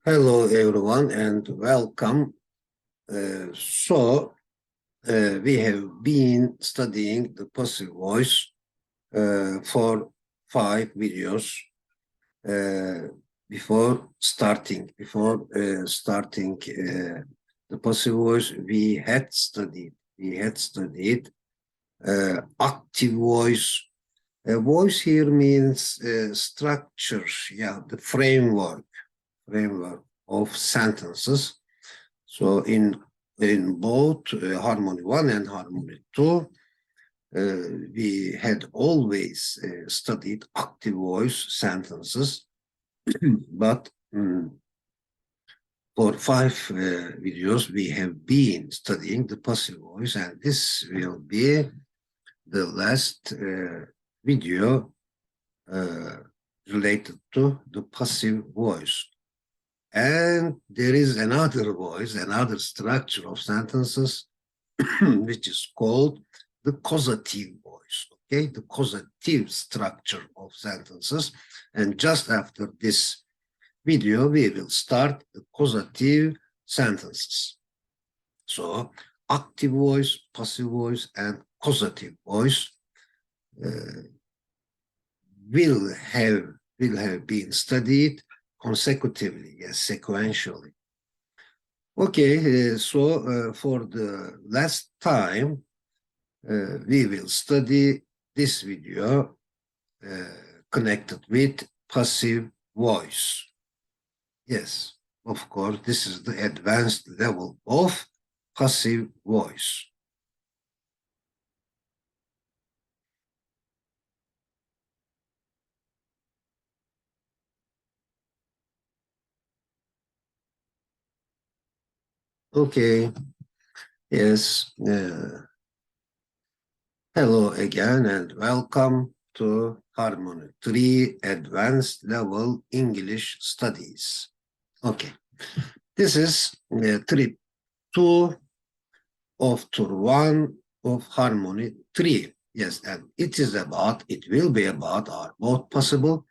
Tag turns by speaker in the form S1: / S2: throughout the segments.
S1: Hello, everyone, and welcome. We have been studying the passive voice for 5 videos uh, before starting. The passive voice, we had studied active voice. Voice here means structure, yeah, the framework of sentences. So in both harmony 1 and harmony 2, we had always studied active voice sentences, but for 5 videos we have been studying the passive voice, and this will be the last video related to the passive voice. And there is another voice, another structure of sentences, which is called the causative voice, okay? The causative structure of sentences. And just after this video, we will start the causative sentences. So active voice, passive voice, and causative voice will have been studied consecutively, yes, sequentially. Okay, for the last time, we will study this video connected with passive voice. Yes, of course, this is the advanced level of passive voice. Okay, yes. Hello again and welcome to Harmony 3 Advanced Level English Studies. Okay, this is trip 2 of tour 1 of Harmony 3. Yes, and it will be about, are both possible.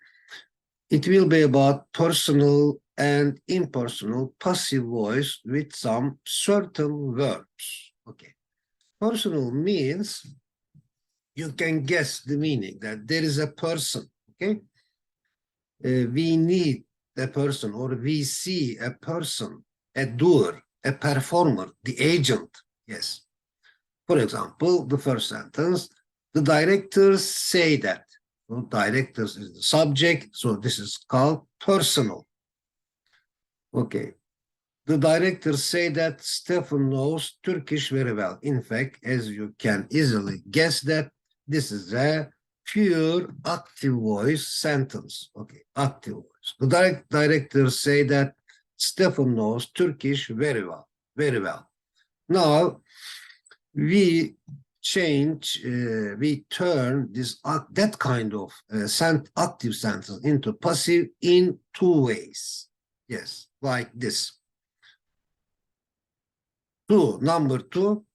S1: It will be about personal and impersonal passive voice with some certain verbs. Okay. Personal means you can guess the meaning that there is a person, okay? We need a person, or we see a person, a doer, a performer, the agent, yes. For example, the first sentence, the directors say that. Well, directors is the subject, so this is called personal. Okay. The directors say that Stefan knows Turkish very well. In fact, as you can easily guess that this is a pure active voice sentence. Okay, active voice. The directors say that Stefan knows Turkish very well. Very well. Now, we turn this that kind of active sentence into passive in 2 ways. Yes, like this. Number 2,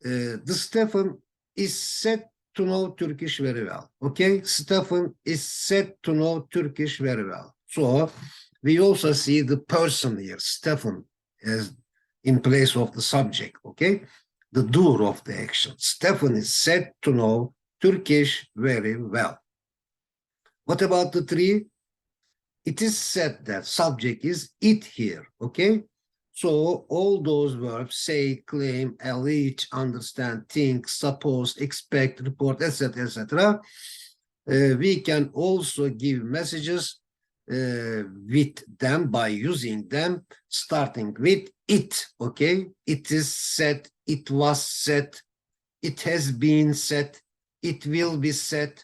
S1: the Stefan is said to know Turkish very well. Okay, Stefan is said to know Turkish very well. So we also see the person here, Stefan, as in place of the subject. Okay, the doer of the action. Stefan is said to know Turkish very well. What about the 3? It is said that subject is it here. Okay. So all those verbs, say, claim, allege, understand, think, suppose, expect, report, etc., etc. We can also give messages with them by using them, starting with it. Okay, it is said, it was said, it has been said, it will be said.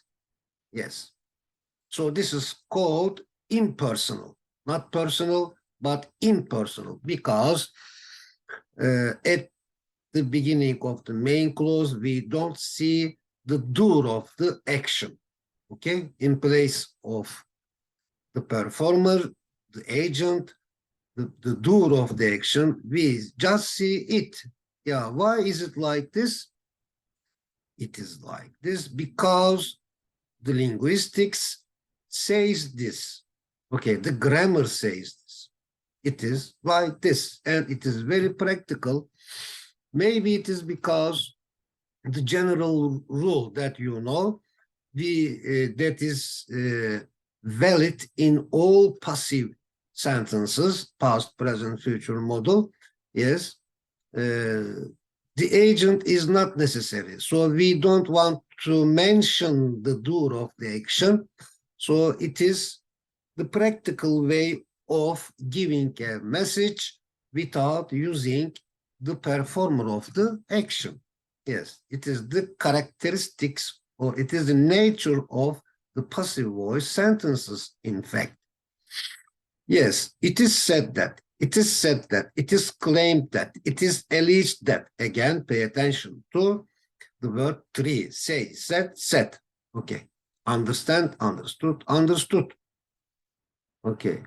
S1: Yes. So this is called impersonal, not personal, but impersonal, because at the beginning of the main clause, we don't see the doer of the action, okay? In place of the performer, the agent, the doer of the action, we just see it. Yeah, why is it like this? It is like this because the linguistics says this. Okay, the grammar says this. It is like this, and it is very practical. Maybe it is because the general rule that you know, that is valid in all passive sentences, past, present, future model. Yes, the agent is not necessary. So we don't want to mention the doer of the action. So it is the practical way of giving a message without using the performer of the action. Yes, it is the characteristics or it is the nature of the passive voice sentences, in fact. Yes, it is said that, it is said that, it is claimed that, it is alleged that. Again, pay attention to the word three. Say, said. Okay. Understand, understood, understood. Okay.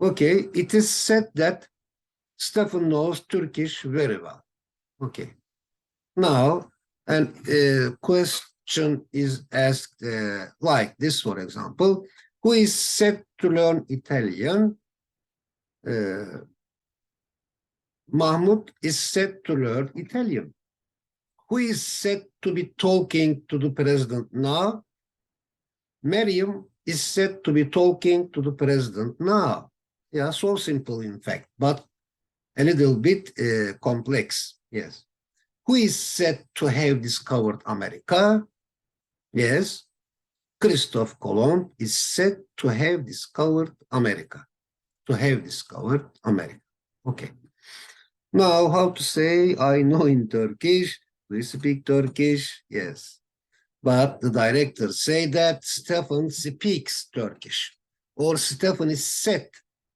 S1: Okay, it is said that Stefan knows Turkish very well. Okay. Now, an question is asked like this, for example, who is set to learn Italian? Mahmoud is set to learn Italian. Who is set to be talking to the president now? Miriam is set to be talking to the president now. Yeah, so simple, in fact, but a little bit complex. Yes. Who is said to have discovered America? Yes. Christophe Colomb is said to have discovered America. To have discovered America. Okay. Now, how to say I know in Turkish? Do you speak Turkish? Yes. But the director say that Stefan speaks Turkish. Or Stefan is said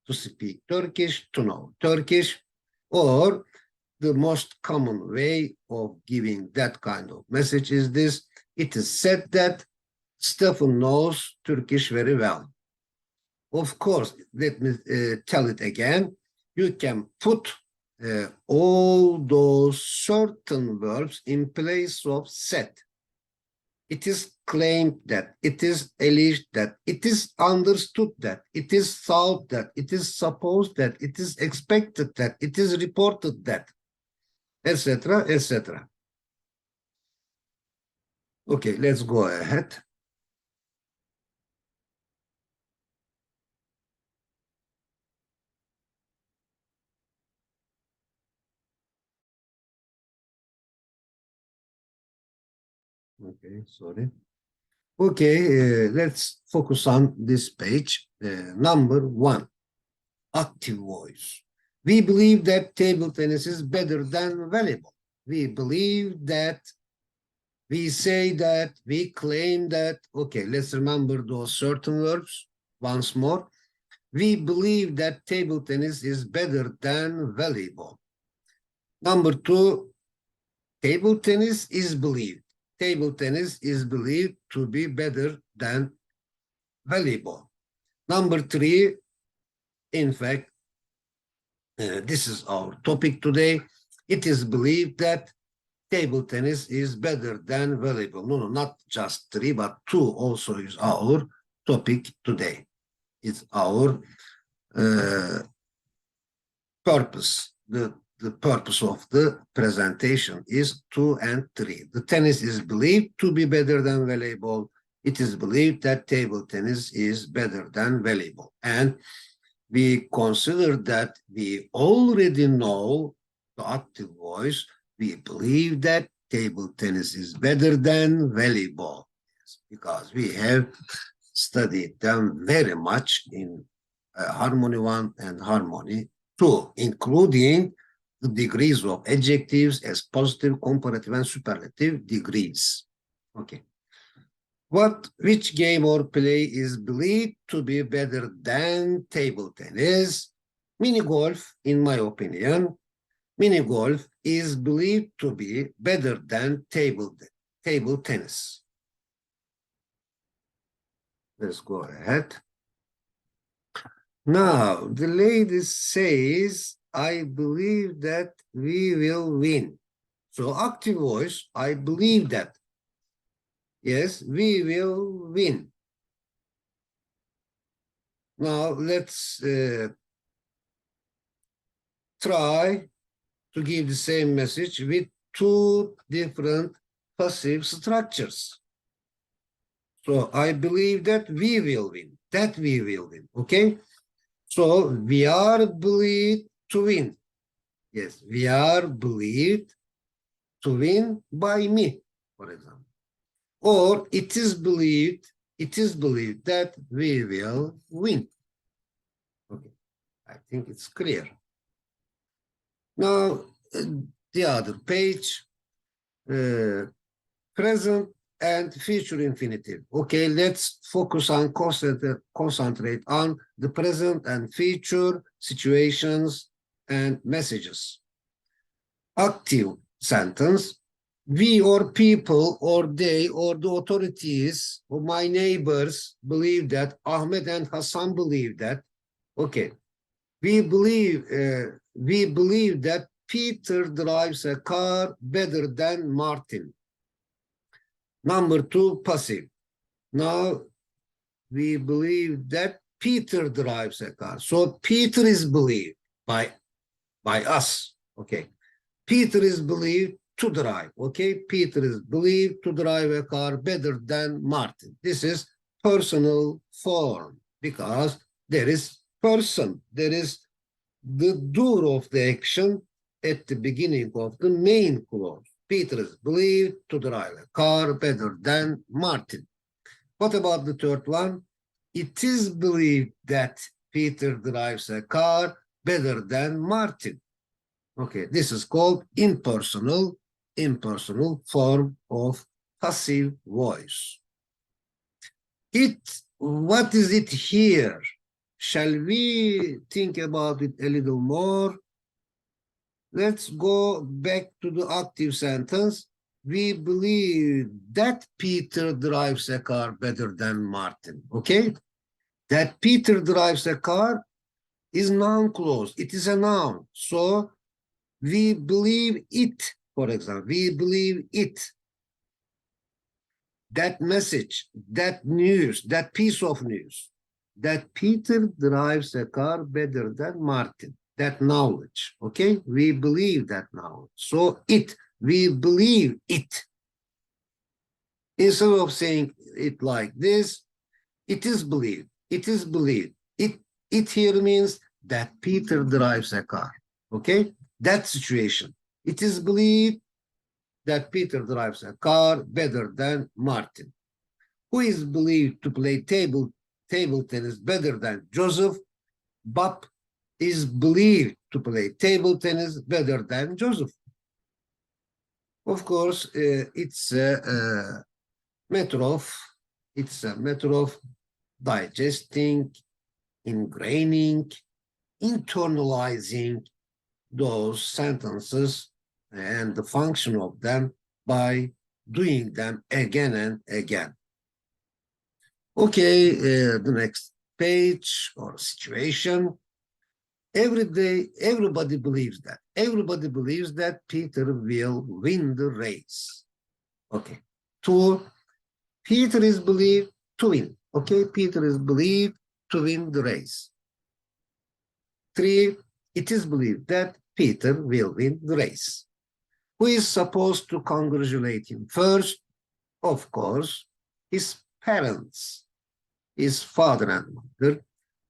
S1: to speak Turkish, to know Turkish. Or the most common way of giving that kind of message is this. It is said that Stefan knows Turkish very well. Of course, let me tell it again. You can put all those certain verbs in place of said. It is claimed that, it is alleged that, it is understood that, it is thought that, it is supposed that, it is expected that, it is reported that, etc., etc. Okay, let's go ahead. Okay, sorry. Okay, let's focus on this page. Number one, active voice. We believe that table tennis is better than volleyball. We believe that, we say that, we claim that. Okay, let's remember those certain verbs once more. We believe that table tennis is better than volleyball. Number two, table tennis is believed. Table tennis is believed to be better than volleyball. Number three, in fact, this is our topic today. It is believed that table tennis is better than volleyball. No, not just three, but two also is our topic today. It's our purpose. The purpose of the presentation is 2 and 3. The tennis is believed to be better than volleyball. It is believed that table tennis is better than volleyball. And we consider that we already know the active voice. We believe that table tennis is better than volleyball because we have studied them very much in Harmony 1 and Harmony 2, including the degrees of adjectives as positive, comparative, and superlative degrees. Okay. Which game or play is believed to be better than table tennis? Mini golf, in my opinion. Mini golf is believed to be better than table tennis. Let's go ahead. Now, the lady says, I believe that we will win. So active voice, I believe that. Yes, we will win. Now let's try to give the same message with two different passive structures. So I believe that we will win, that we will win, okay? So we are believed to win. Yes, we are believed to win by me, for example. Or it is believed that we will win. Okay, I think it's clear. Now, the other page, present and future infinitive. Okay, let's focus on concentrate on the present and future situations and messages. Active sentence. We or people or they or the authorities or my neighbors believe that. Ahmed and Hassan believe that. Okay. We believe that Peter drives a car better than Martin. Number two, passive. Now we believe that Peter drives a car. So Peter is believed by us. Okay. Peter is believed to drive. Okay. Peter is believed to drive a car better than Martin. This is personal form because there is person. There is the doer of the action at the beginning of the main clause. Peter is believed to drive a car better than Martin. What about the third one? It is believed that Peter drives a car better than Martin. Okay, this is called impersonal form of passive voice. What is it here? Shall we think about it a little more? Let's go back to the active sentence. We believe that Peter drives a car better than Martin. Okay? That Peter drives a car is noun clause. It is a noun. So we believe it, for example. We believe it. That message, that news, that piece of news, that Peter drives a car better than Martin. That knowledge, okay? We believe that knowledge. So we believe it. Instead of saying it like this, it is believed. It is believed. It here means that Peter drives a car, okay? That situation. It is believed that Peter drives a car better than Martin. Who is believed to play table tennis better than Joseph? Bob is believed to play table tennis better than Joseph. Of course, it's a matter of digesting, ingraining, internalizing those sentences and the function of them by doing them again and again. Okay, the next page or situation. Every day, everybody believes that. Everybody believes that Peter will win the race. Okay. Two, Peter is believed to win. Okay, Peter is believed to win the race. Three, it is believed that Peter will win the race. Who is supposed to congratulate him first? Of course, his parents, his father and mother,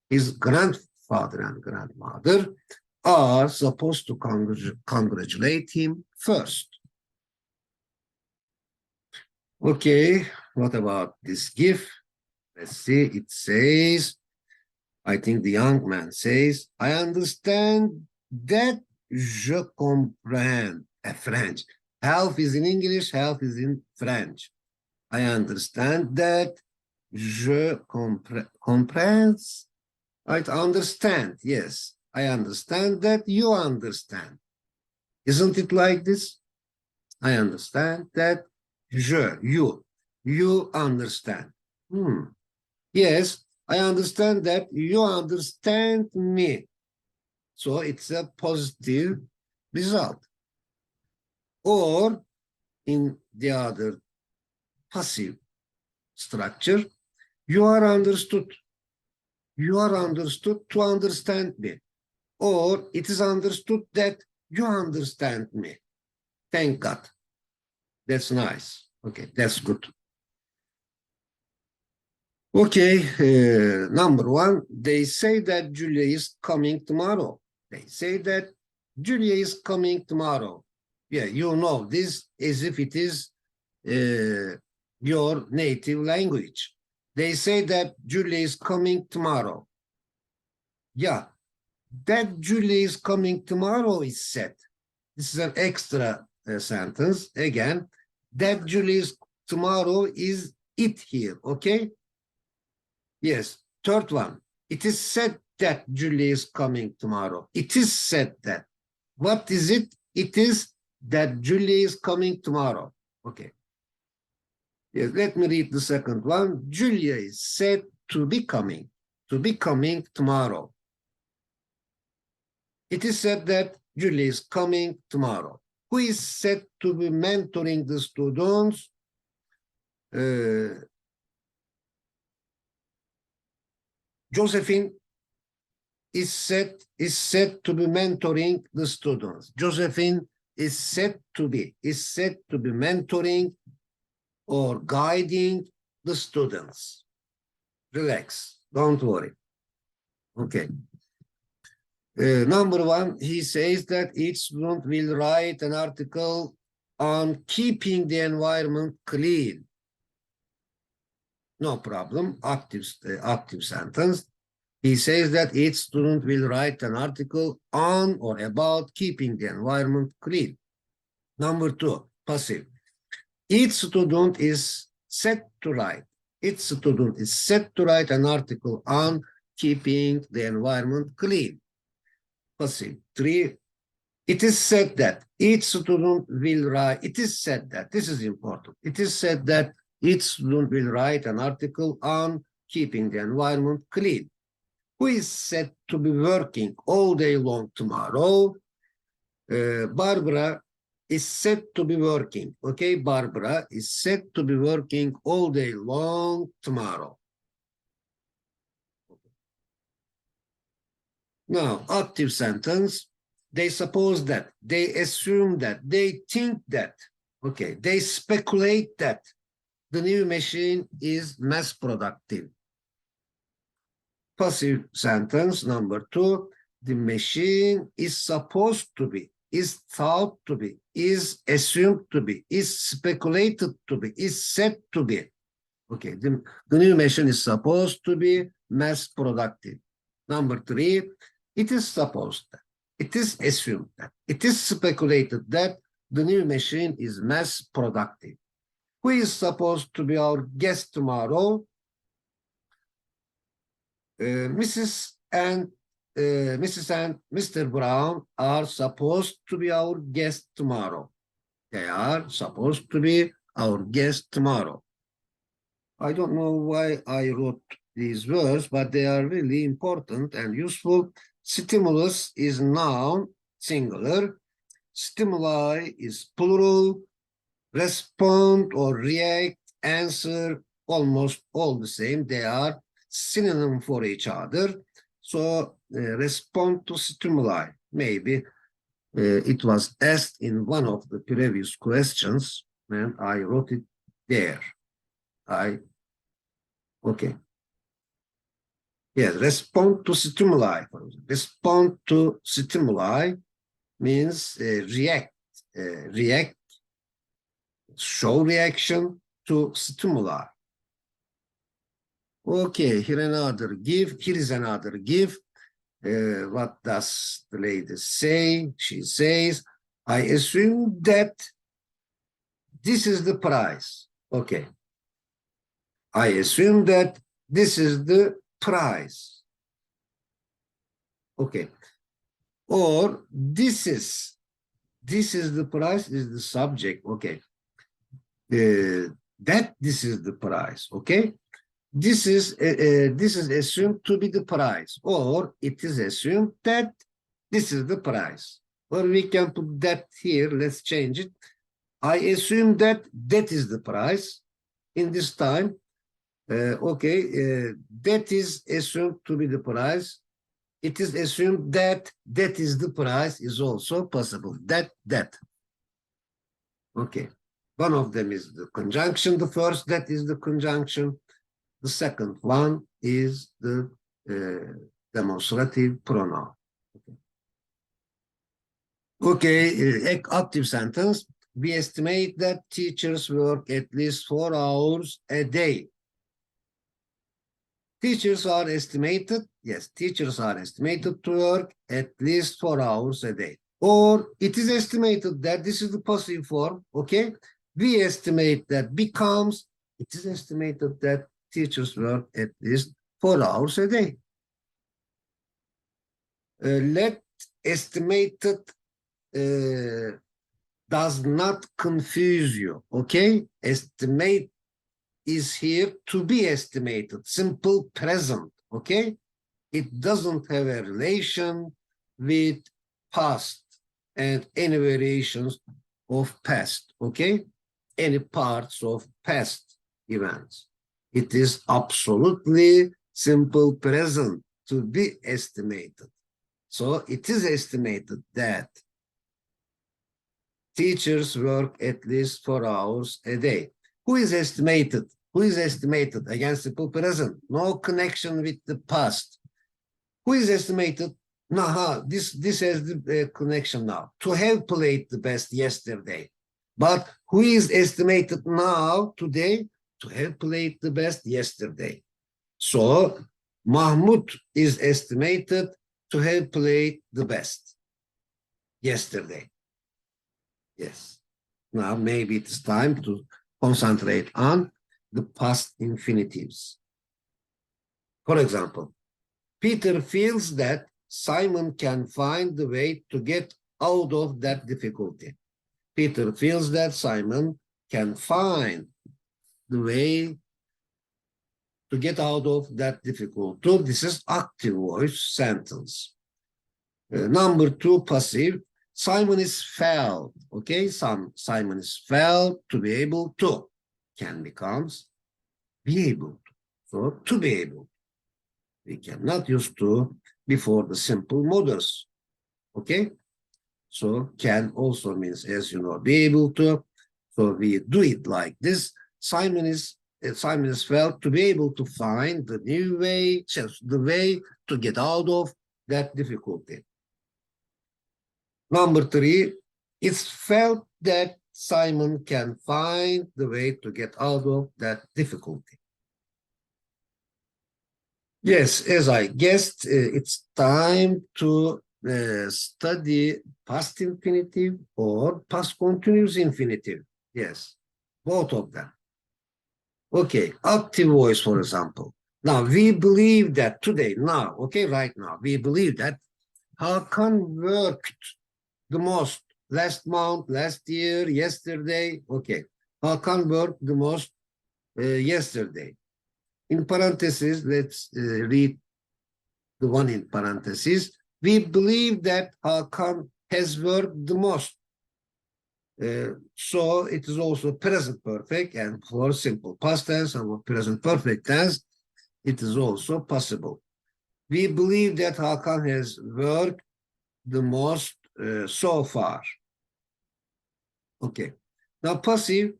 S1: his grandfather and grandmother are supposed to congratulate him first. Okay, what about this gift? Let's see, it says, I think the young man says, I understand that je comprends. French. Half is in English, half is in French. I understand that je comprends. I understand, yes. I understand that you understand. Isn't it like this? I understand that you understand. Yes, I understand that you understand me. So it's a positive result. Or in the other passive structure, you are understood. you are understood to understand me. Or it is understood that you understand me. Thank God. That's nice. Okay, that's good. Okay, number one, they say that Julia is coming tomorrow. They say that Julia is coming tomorrow. Yeah, you know this as if it is your native language. They say that Julia is coming tomorrow. Yeah, that Julia is coming tomorrow is said. This is an extra sentence. Again, that Julia is tomorrow is it here, okay? Yes. Third one. It is said that Julie is coming tomorrow. It is said that. What is it? It is that Julie is coming tomorrow. Okay. Yes, let me read the second one. Julia is said to be coming tomorrow. It is said that Julia is coming tomorrow. Who is said to be mentoring the students? Josephine is said to be mentoring the students. Josephine is said to be mentoring or guiding the students. Relax, don't worry. Okay. Number one, he says that each student will write an article on keeping the environment clean. No problem, active sentence. He says that each student will write an article on or about keeping the environment clean. Number two, passive. Each student is set to write. Each student is set to write an article on keeping the environment clean. Passive. Three, it is said that each student will write. It is said that, this is important. It is said that each student will write an article on keeping the environment clean. Who is said to be working all day long tomorrow? Barbara is said to be working. Okay, Barbara is said to be working all day long tomorrow. Now, active sentence. They suppose that, they assume that, they think that, okay, they speculate that the new machine is mass productive. Passive sentence number two, the machine is supposed to be, is thought to be, is assumed to be, is speculated to be, is said to be. Okay, the new machine is supposed to be mass productive. Number three, it is supposed that, it is assumed that, it is speculated that the new machine is mass productive. Who is supposed to be our guest tomorrow? Mrs. and Mr. Brown are supposed to be our guest tomorrow. They are supposed to be our guest tomorrow. I don't know why I wrote these words, but they are really important and useful. Stimulus is noun, singular. Stimuli is plural. Respond or react, answer, almost all the same. They are synonym for each other. So respond to stimuli. Maybe it was asked in one of the previous questions, and I wrote it there. Okay. Yes, respond to stimuli. Respond to stimuli means react, show reaction to stimuli. Okay, here is another give. What does the lady say? She says, I assume that this is the price. Okay. I assume that this is the price. Okay. Or this is the price is the subject. Okay. That this is the price. Okay. This is assumed to be the price, or it is assumed that this is the price. Or we can put that here. Let's change it. I assume that that is the price in this time. That is assumed to be the price. It is assumed that that is the price is also possible. That. Okay. One of them is the conjunction. The first, that is the conjunction. The second one is the demonstrative pronoun. Active sentence. We estimate that teachers work at least 4 hours a day. Teachers are estimated to work at least 4 hours a day. Or it is estimated that, this is the passive form, okay? We estimate that becomes, it is estimated that teachers work at least 4 hours a day. Let estimated does not confuse you, okay? Estimate is here to be estimated, simple present, okay? It doesn't have a relation with past and any variations of past, okay? Any parts of past events. It is absolutely simple present to be estimated. So it is estimated that teachers work at least 4 hours a day. Who is estimated? Who is estimated? Again, simple present. No connection with the past. Who is estimated? This has the connection now. To have played the best yesterday. But who is estimated now, today? To have played the best yesterday. So Mahmud is estimated to have played the best yesterday. Yes. Now maybe it's time to concentrate on the past infinitives. For example, Peter feels that Simon can find the way to get out of that difficulty. Peter feels that Simon can find the way to get out of that difficulty. This is active voice sentence. Number 2, passive. Simon is felt, okay? Simon is felt to be able to. Can becomes be able to. So, to be able. We cannot use to before the simple modals, okay? So, can also means, as you know, be able to. So, we do it like this. Simon is felt to be able to find the new way, the way to get out of that difficulty. Number 3, it's felt that Simon can find the way to get out of that difficulty. Yes, as I guessed, it's time to study past infinitive or past continuous infinitive. Yes, both of them. Okay, active voice, for example. Now, we believe that today, now, okay, right now, we believe that Hakan worked the most last month, last year, yesterday. Okay, Hakan worked the most yesterday. In parentheses, let's read the one in parentheses. We believe that Hakan has worked the most. So it is also present perfect, and for simple past tense and present perfect tense, it is also possible. We believe that Hakan has worked the most so far. Okay. Now passive,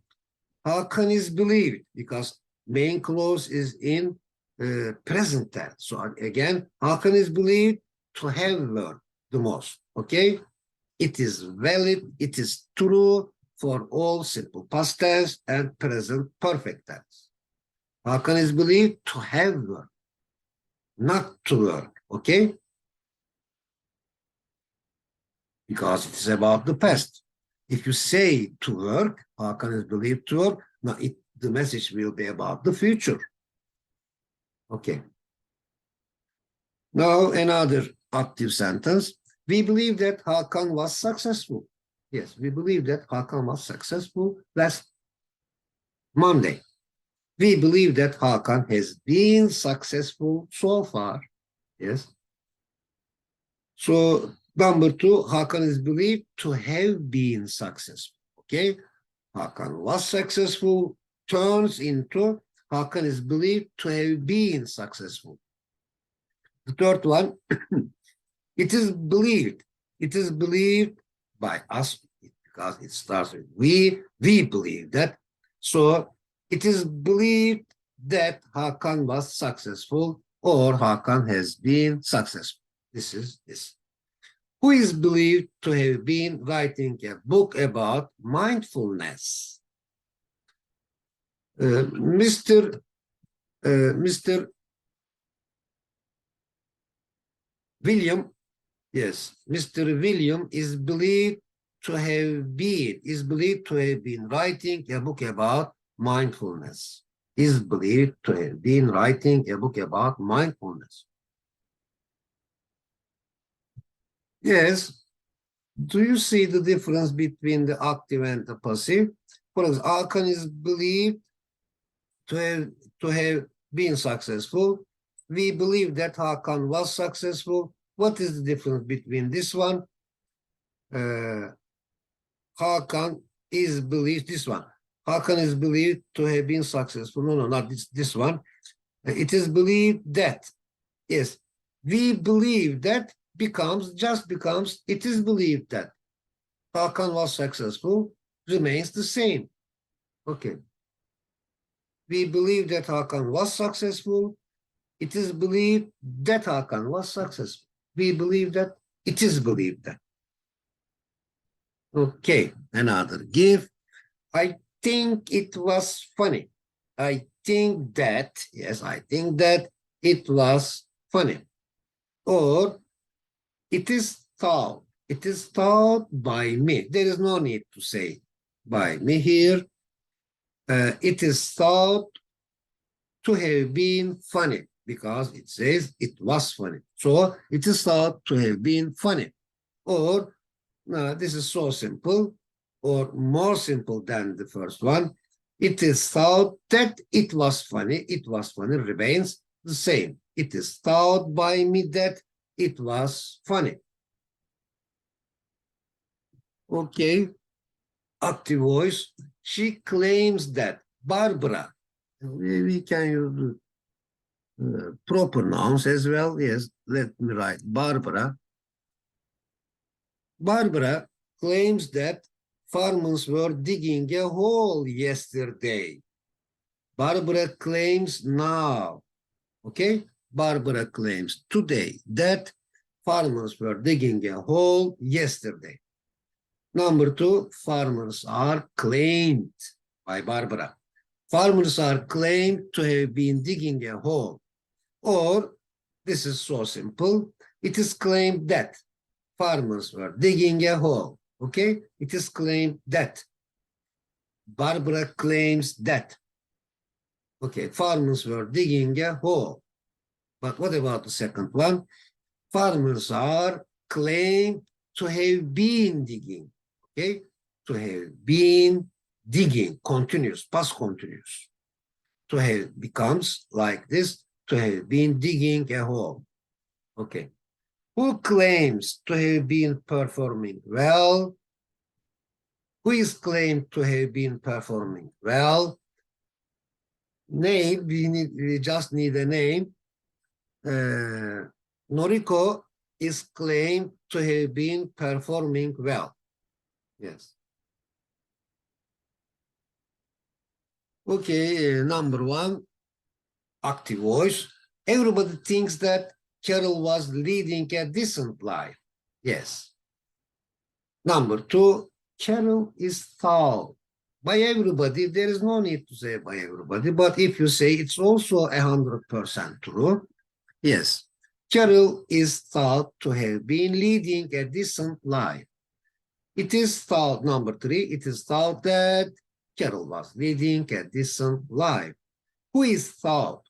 S1: Hakan is believed because main clause is in present tense. So again, Hakan is believed to have worked the most. Okay. It is valid, it is true for all simple past tense and present perfect tense. Hakan is believed to have worked, not to work, okay? Because it is about the past. If you say to work, Hakan is believed to work, now the message will be about the future. Okay. Now another active sentence. We believe that Hakan was successful. Yes, we believe that Hakan was successful last Monday. We believe that Hakan has been successful so far. Yes. So number 2, Hakan is believed to have been successful. Okay. Hakan was successful turns into Hakan is believed to have been successful. The third one, it is believed. It is believed by us because it starts with we believe that. So it is believed that Hakan was successful or Hakan has been successful. This is this. Who is believed to have been writing a book about mindfulness? Mr. William, yes, Mr. William is believed to have been writing a book about mindfulness. Is believed to have been writing a book about mindfulness. Yes. Do you see the difference between the active and the passive? For example, Hakan is believed to have been successful. We believe that Hakan was successful. What is the difference between this one? Hakan is believed, this one. Hakan is believed to have been successful. No, not this one. It is believed that. Yes, we believe that just becomes, it is believed that Hakan was successful, remains the same. Okay. We believe that Hakan was successful. It is believed that Hakan was successful. We believe that. It is believed that. Okay, another give. I think it was funny. I think that, yes, I think that it was funny. Or it is thought. It is thought by me. There is no need to say by me here. It is thought to have been funny because it says it was funny. So it is thought to have been funny. Or this is so simple, or more simple than the first one. It is thought that it was funny. It was funny remains the same. It is thought by me that it was funny. Okay. Active voice. She claims that Barbara. We can use proper nouns as well. Yes, let me write Barbara. Barbara claims that farmers were digging a hole yesterday. Barbara claims now. Okay? Barbara claims today that farmers were digging a hole yesterday. Number two, farmers are claimed by Barbara. Farmers are claimed to have been digging a hole. Or, this is so simple, it is claimed that farmers were digging a hole. Okay? It is claimed that. Barbara claims that. Okay, farmers were digging a hole. But what about the second one? Farmers are claimed to have been digging. Okay? To have been digging, continuous, past continuous. To have becomes like this, to have been digging a hole. Okay. Who claims to have been performing well? Who is claimed to have been performing well? Name, we just need a name. Noriko is claimed to have been performing well. Yes. Okay, number one, active voice. Everybody thinks that Carol was leading a decent life. Yes. Number two, Carol is thought by everybody. There is no need to say by everybody, but if you say it's also 100% true, yes. Carol is thought to have been leading a decent life. It is thought, number three, it is thought that Carol was leading a decent life. Who is thought?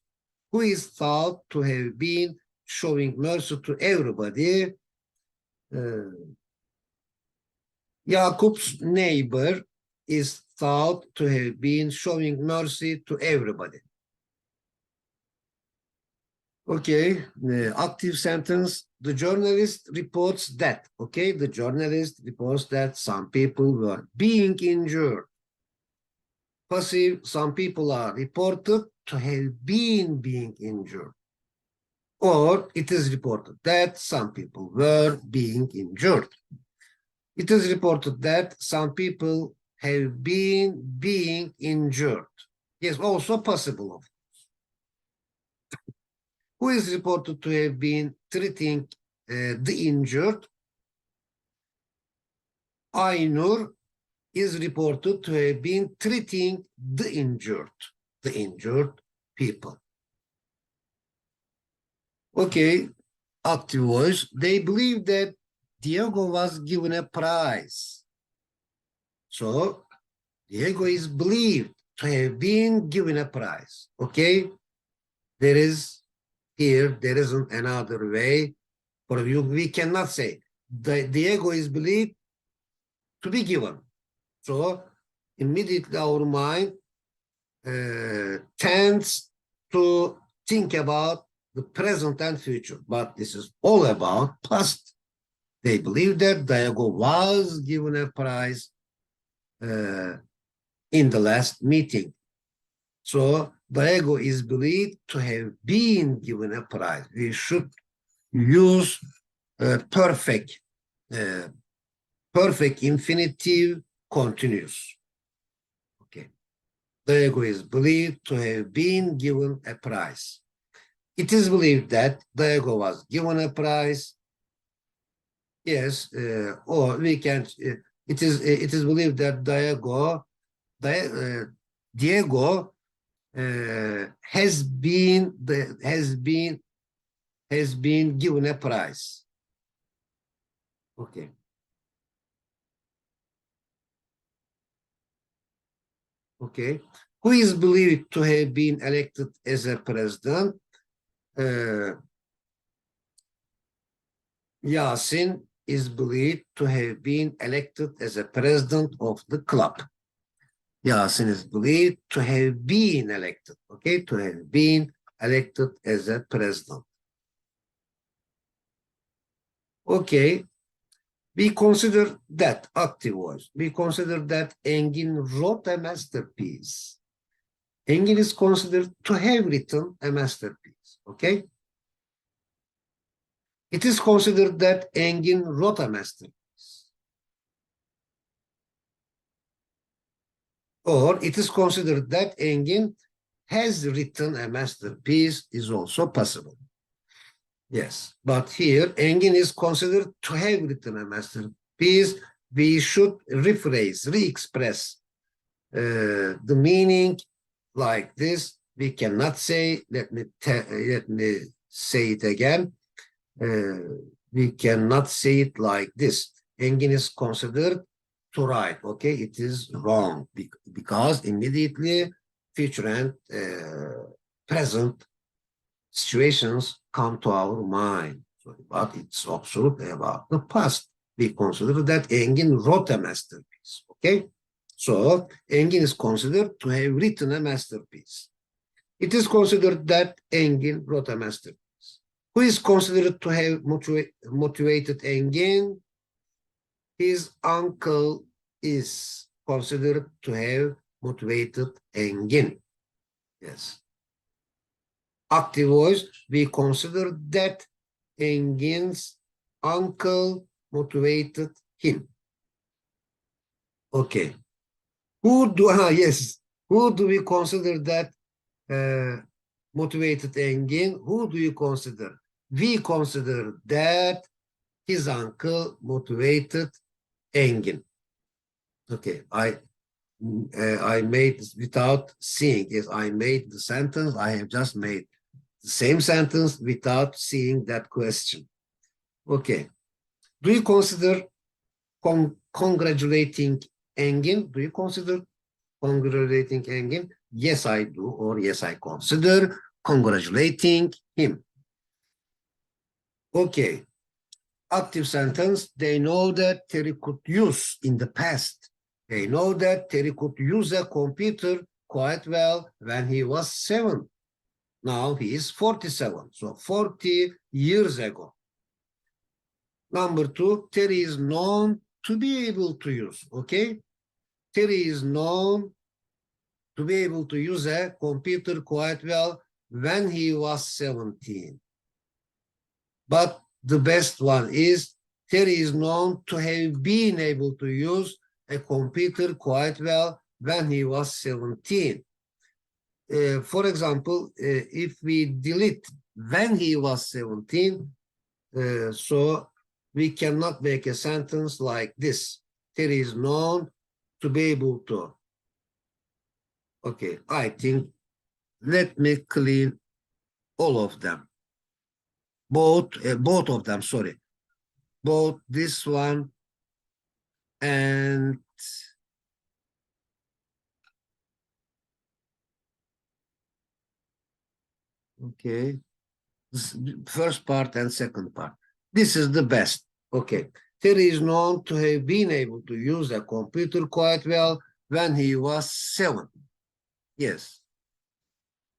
S1: Who is thought to have been showing mercy to everybody? Jacob's neighbor is thought to have been showing mercy to everybody. Okay, the active sentence, the journalist reports that, okay, the journalist reports that some people were being injured. Passive, some people are reported to have been being injured. Or it is reported that some people were being injured. It is reported that some people have been being injured. Yes, also possible. Who is reported to have been treating the injured? Aynur is reported to have been treating the injured people. Okay, active voice. They believe that Diego was given a prize. So Diego is believed to have been given a prize. Okay, there isn't another way for you. We cannot say Diego is believed to be given. So immediately our mind tends to think about the present and future, but this is all about past. They believe that Diego was given a prize in the last meeting. So Diego is believed to have been given a prize. We should use perfect infinitive continuous. Okay. Diego is believed to have been given a prize. It is believed that Diego was given a prize. Yes, or we can. It is believed that Diego has been given a prize. Okay. Okay. Who is believed to have been elected as a president? Yasin is believed to have been elected as a president of the club. Yasin is believed to have been elected, okay, to have been elected as a president. Okay, we consider that active voice. We consider that Engin wrote a masterpiece. Engin is considered to have written a masterpiece, okay? It is considered that Engin wrote a masterpiece. Or it is considered that Engin has written a masterpiece is also possible. Yes, but here Engin is considered to have written a masterpiece. We should rephrase, re-express the meaning like this. We cannot say, let me say it again. We cannot say it like this. Engin is considered to write. Okay, it is wrong because immediately future and present situations come to our mind. But it's absolutely about the past. We consider that Engin wrote a masterpiece. Okay, so Engin is considered to have written a masterpiece. It is considered that Engin wrote a masterpiece. Who is considered to have motivated Engin? His uncle is considered to have motivated Engin. Yes. Active voice, we consider that Engin's uncle motivated him. Okay. Who do we consider that motivated Engin? Who do you consider? We consider that his uncle motivated Engin. Okay, I made this without seeing. Yes, I made the sentence. I have just made the same sentence without seeing that question. Okay. Do you consider congratulating Engin? Do you consider congratulating Engin? Yes, I do, or yes, I consider congratulating him. Okay. Active sentence, they know that Terry could use in the past. They know that Terry could use a computer quite well when he was 7. Now he is 47, so 40 years ago. Number 2, Terry is known to be able to use, okay? Terry is known to be able to use a computer quite well when he was 17. But the best one is Terry is known to have been able to use a computer quite well when he was 17. For example, if we delete when he was 17, so we cannot make a sentence like this. Terry is known to be able to. Okay, I think, let me clean all of them. Both of them, sorry. Both this one and okay, first part and second part. This is the best. Okay. Terry is known to have been able to use a computer quite well when he was 7. Yes.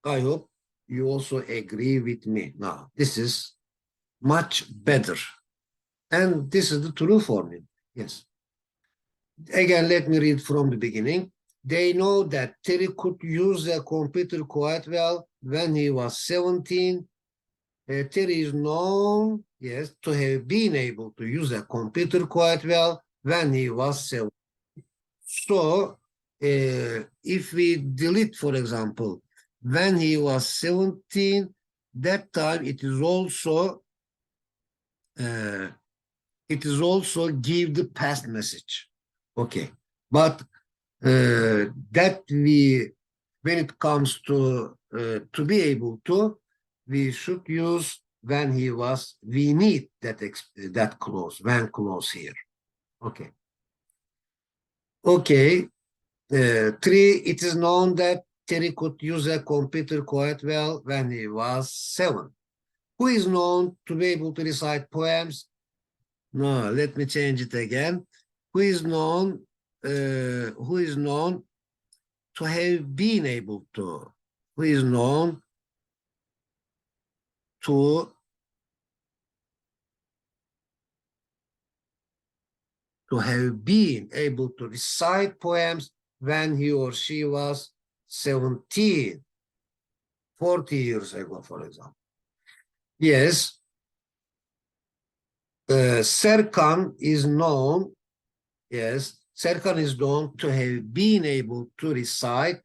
S1: I hope you also agree with me. Now, this is much better. And this is the true formula. Yes. Again, let me read from the beginning. They know that Terry could use a computer quite well when he was 17. Terry is known, yes, to have been able to use a computer quite well when he was 7. So, if we delete, for example, when he was 17, that time it is also give the past message. Okay, but that when it comes to be able to, we should use when he was. We need that clause, when clause here. Okay. Okay. 3. It is known that Terry could use a computer quite well when he was 7. Who is known to be able to recite poems? No, let me change it again. Who is known to have been able to? Who is known to have been able to recite poems when he or she was 17, 40 years ago, for example. Yes, Serkan is known, yes, Serkan is known to have been able to recite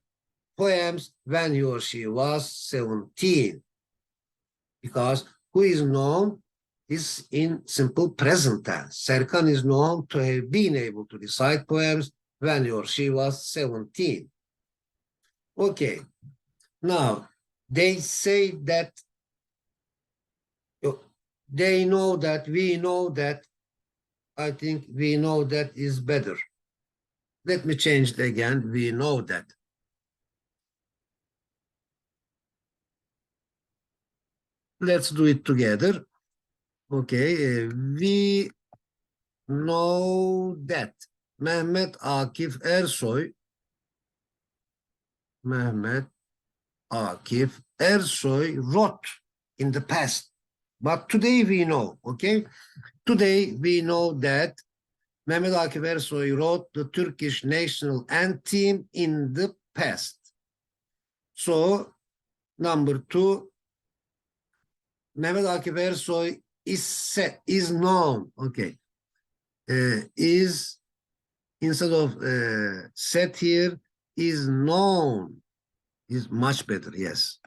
S1: poems when he or she was 17. Because who is known is in simple present tense. Serkan is known to have been able to recite poems when he or she was 17. Okay, now they say that they know that, we know that. I think we know that is better. Let me change it again. We know that. Let's do it together. Okay, we know that Mehmet Akif Ersoy wrote in the past. But today we know, okay? Today we know that Mehmet Akif Ersoy wrote the Turkish national anthem in the past. So, number 2, Mehmet Akif Ersoy is known, okay? Is, instead of said here, is known, is much better, yes.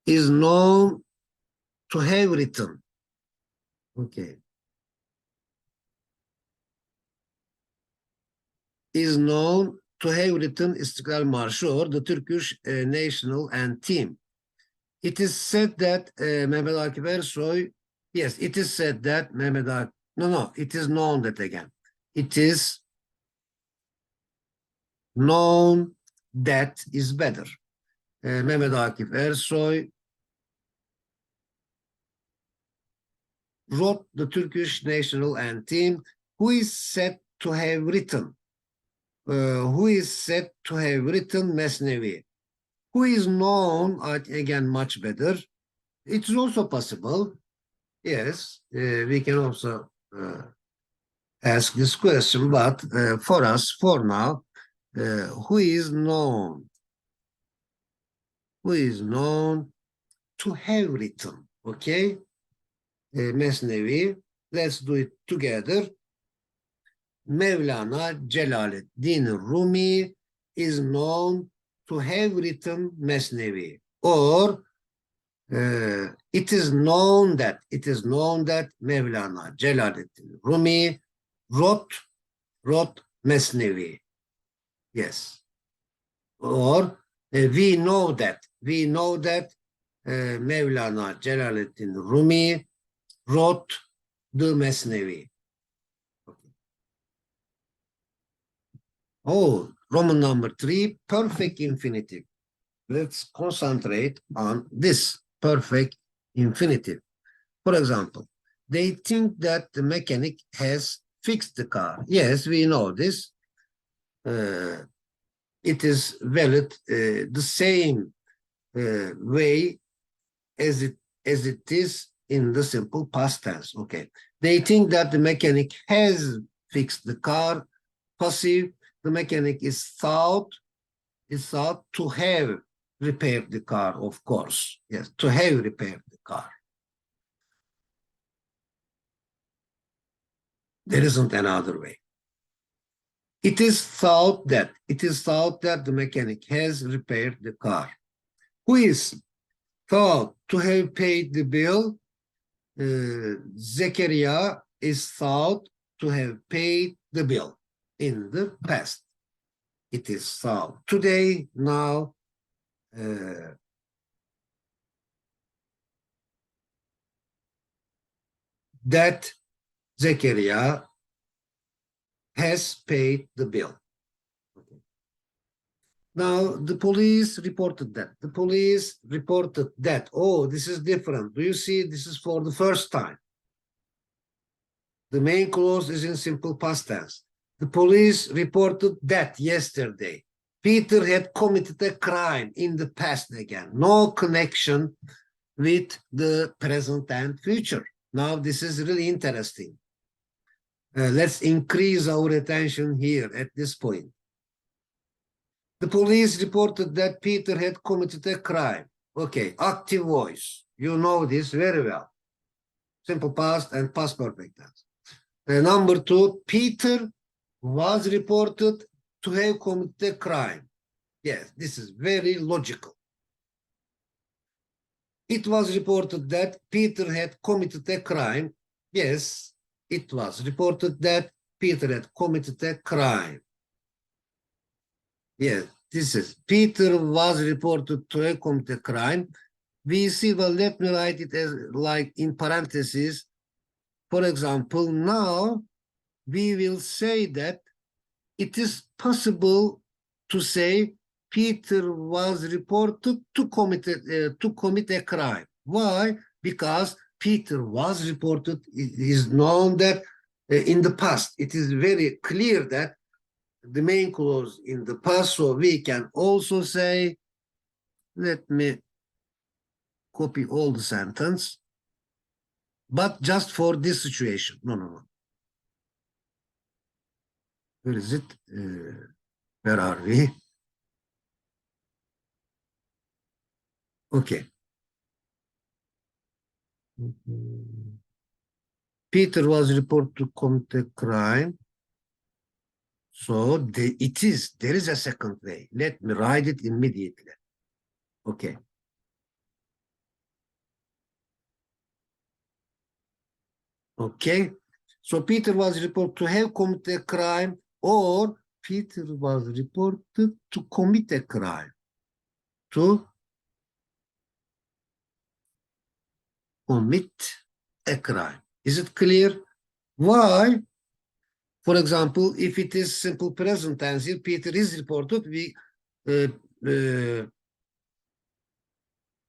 S1: Is known to have written, okay. Is known to have written İstiklal Marşı or the Turkish national anthem. It is said that Mehmet Akif Ersoy, yes, it is said that Mehmet Akif, no, it is known that again. It is known that is better. Mehmet Akif Ersoy wrote the Turkish national anthem. Who is said to have written? Who is said to have written Mesnevi? Who is known, again, much better. It's also possible. Yes, we can also ask this question, but for us, for now, who is known to have written, okay? Mesnevi. Let's do it together. Mevlana Celaleddin Rumi is known to have written Mesnevi, or it is known that Mevlana Celaleddin Rumi wrote Mesnevi. Yes. Or we know that Mevlana Celaleddin Rumi wrote the Mesnevi. Okay. Oh, Roman number 3, perfect infinitive. Let's concentrate on this perfect infinitive. For example, they think that the mechanic has fixed the car. Yes, we know this. It is valid the same way as it is in the simple past tense. Okay, they think that the mechanic has fixed the car. Passive, the mechanic is thought to have repaired the car, of course. Yes, to have repaired the car. There isn't another way. It is thought that the mechanic has repaired the car. Who is thought to have paid the bill? Zechariah is thought to have paid the bill in the past. It is thought today, now, that Zechariah has paid the bill. Okay. Now, the police reported that. Oh, this is different. Do you see? This is for the first time. The main clause is in simple past tense. The police reported that yesterday Peter had committed a crime in the past again. No connection with the present and future. Now, this is really interesting. Let's increase our attention here at this point. The police reported that Peter had committed a crime. Okay, active voice. You know this very well. Simple past and past perfect tense. Number 2, Peter was reported to have committed a crime. Yes, this is very logical. It was reported that Peter had committed a crime. Yes, it was reported that Peter had committed a crime. Yes, this is Peter was reported to have committed a crime. We see, well, let me write it as like in parentheses. For example, now we will say that it is possible to say Peter was reported to commit a crime. Why? Because Peter was reported. It is known that in the past, it is very clear that the main clause in the past, so we can also say, let me copy all the sentence, but just for this situation. No. Where is it? Where are we? Okay. Peter was reported to commit a crime. So there is a second way. Let me write it immediately. Okay. Okay. So Peter was reported to have committed a crime, or Peter was reported to commit a crime. To commit a crime. Is it clear? Why? For example, if it is simple present tense, if Peter is reported,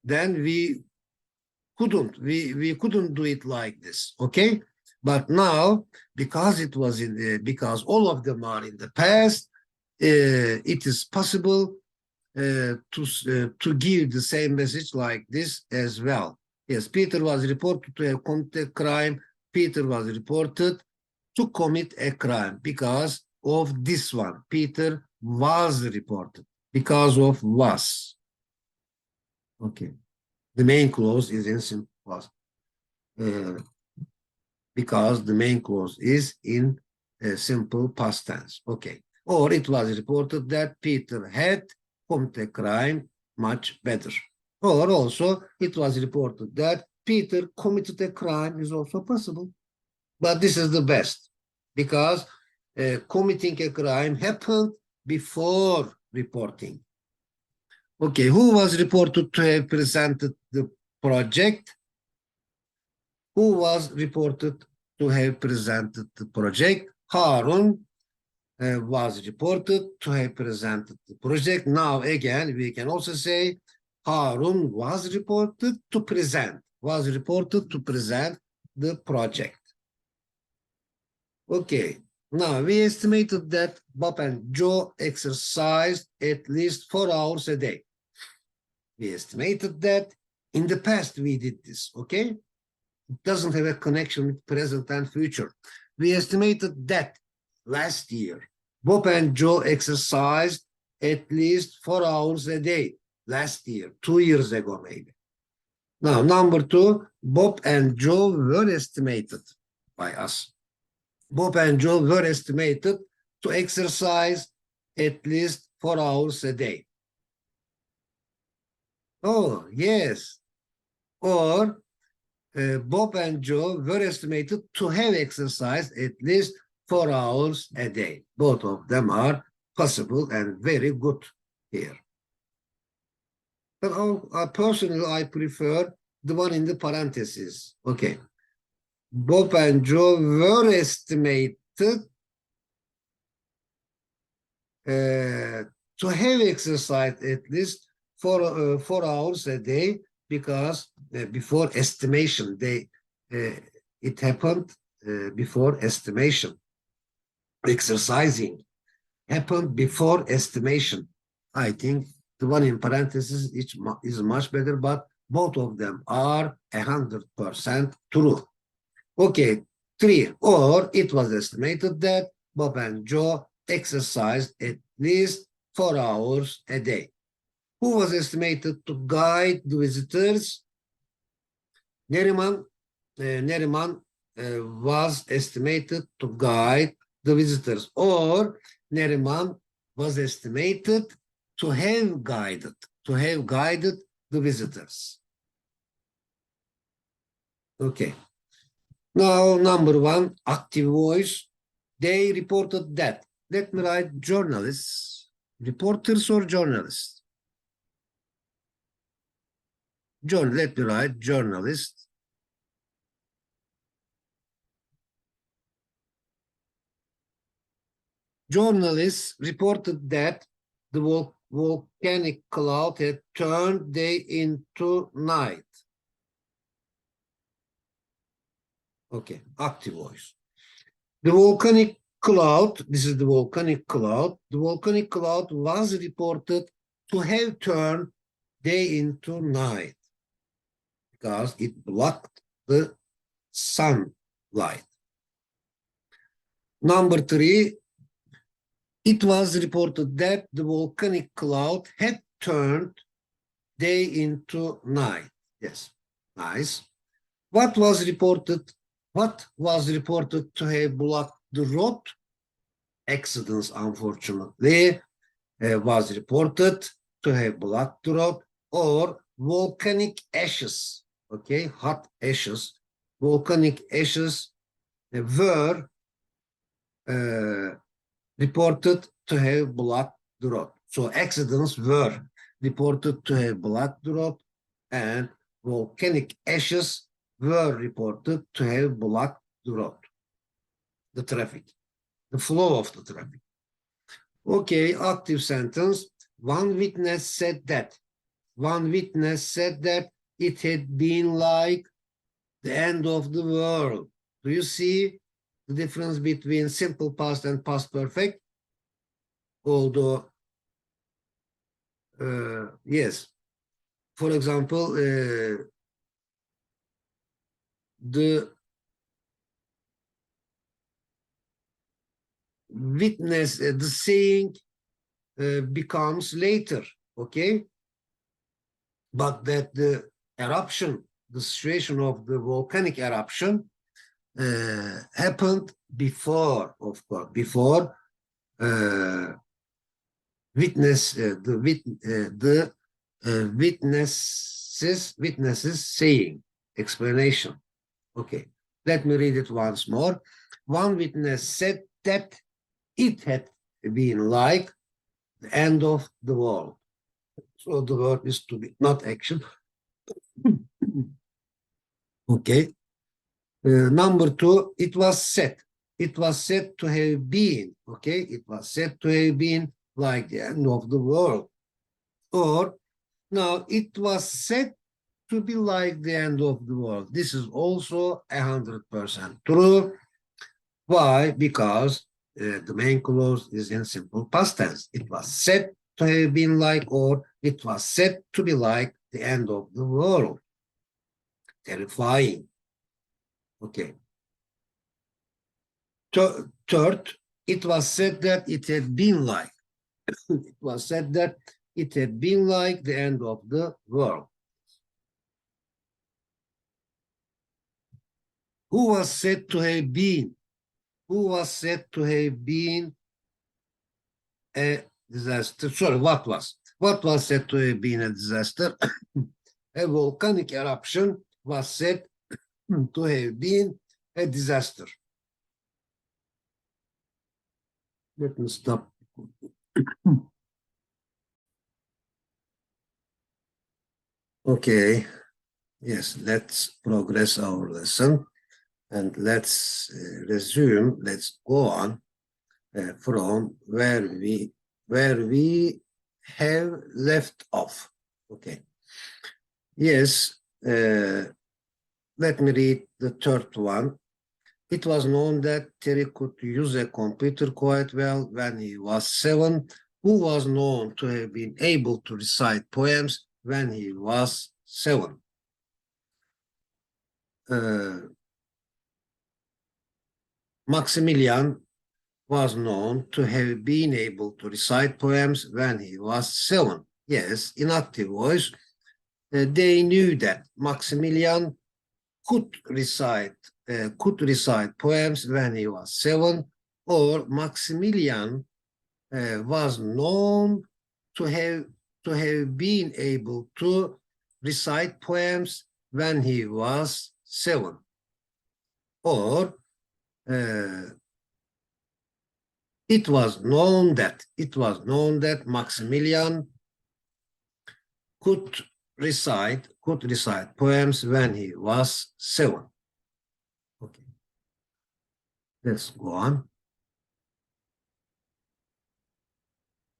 S1: then we couldn't do it like this, okay? But now, because it was because all of them are in the past, it is possible to give the same message like this as well. Yes, Peter was reported to have committed a crime. Peter was reported to commit a crime because of this one. Peter was reported. Because of was. Okay. The main clause is in simple past. Because the main clause is in simple past tense. Okay. Or it was reported that Peter had committed a crime much better. Or also it was reported that Peter committed a crime is also possible. But this is the best because committing a crime happened before reporting. Okay, who was reported to have presented the project? Who was reported to have presented the project? Harun was reported to have presented the project. Now, again, we can also say Harun was reported to present the project. Okay, now we estimated that Bob and Joe exercised at least 4 hours a day. We estimated that in the past we did this, okay? It doesn't have a connection with present and future. We estimated that last year, Bob and Joe exercised at least 4 hours a day last year, 2 years ago maybe. Now, number 2, Bob and Joe were estimated by us. Bob and Joe were estimated to exercise at least 4 hours a day. Oh, yes. Or Bob and Joe were estimated to have exercised at least 4 hours a day. Both of them are possible and very good here. But personally, I prefer the one in the parentheses. Okay. Bob and Joe were estimated to have exercised at least 4 hours a day because before estimation, it happened before estimation. Exercising happened before estimation. I think the one in parentheses is much better, but both of them are 100% true. Okay, 3, or it was estimated that Bob and Joe exercised at least 4 hours a day. Who was estimated to guide the visitors? Neriman was estimated to guide the visitors, or Neriman was estimated to have guided the visitors. Okay. Now, number 1, active voice. They reported that. Let me write journalists, reporters or journalists. Let me write journalists. Journalists reported that the volcanic cloud had turned day into night. Okay, active voice. The volcanic cloud, this is the volcanic cloud. The volcanic cloud was reported to have turned day into night because it blocked the sunlight. Number 3, it was reported that the volcanic cloud had turned day into night. Yes, nice. What was reported to have blocked the road? Accidents, unfortunately, was reported to have blocked the road, or volcanic ashes. Okay, hot ashes. Volcanic ashes were reported to have blocked the road. So accidents were reported to have blocked the road, and volcanic ashes were reported to have blocked the road, the traffic, the flow of the traffic. Okay, active sentence. One witness said that. One witness said that it had been like the end of the world. Do you see the difference between simple past and past perfect? Although, yes, for example, the witness, the saying, becomes later, okay? But that the eruption, the situation of the volcanic eruption happened before, of course, before witnesses saying explanation. Okay, let me read it once more. One witness said that it had been like the end of the world. So the word is to be, not action. Okay. Number two, it was said. It was said to have been, okay? It was said to have been like the end of the world. Or, now, it was said to be like the end of the world. This is also 100% true. Why? Because the main clause is in simple past tense. It was said to have been like, or it was said to be like the end of the world. Terrifying. Okay. Third, it was said that it had been like. It was said that it had been like the end of the world. Who was said to have been? Who was said to have been a disaster? Sorry, what was? What was said to have been a disaster? A volcanic eruption was said to have been a disaster. Let me stop. Okay, yes, let's progress our lesson and let's resume, let's go on from where we have left off. Okay. Yes, let me read the third one. It was known that Terry could use a computer quite well when he was 7, who was known to have been able to recite poems when he was 7. Maximilian was known to have been able to recite poems when he was 7. Yes, in active voice, they knew that Maximilian could recite poems when he was 7, or Maximilian was known to have been able to recite poems when he was 7, or it was known that Maximilian could recite poems when he was 7. Okay, let's go on.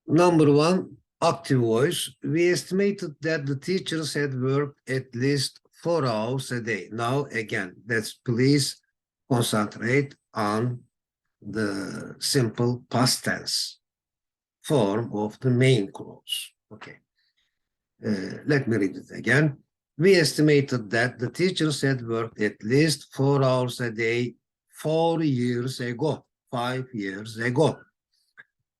S1: Number 1, active voice. We estimated that the teachers had worked at least 4 hours a day. Now, again, let's please concentrate on the simple past tense form of the main clause. Okay. Let me read it again. We estimated that the teachers had worked at least 4 hours a day 4 years ago, 5 years ago.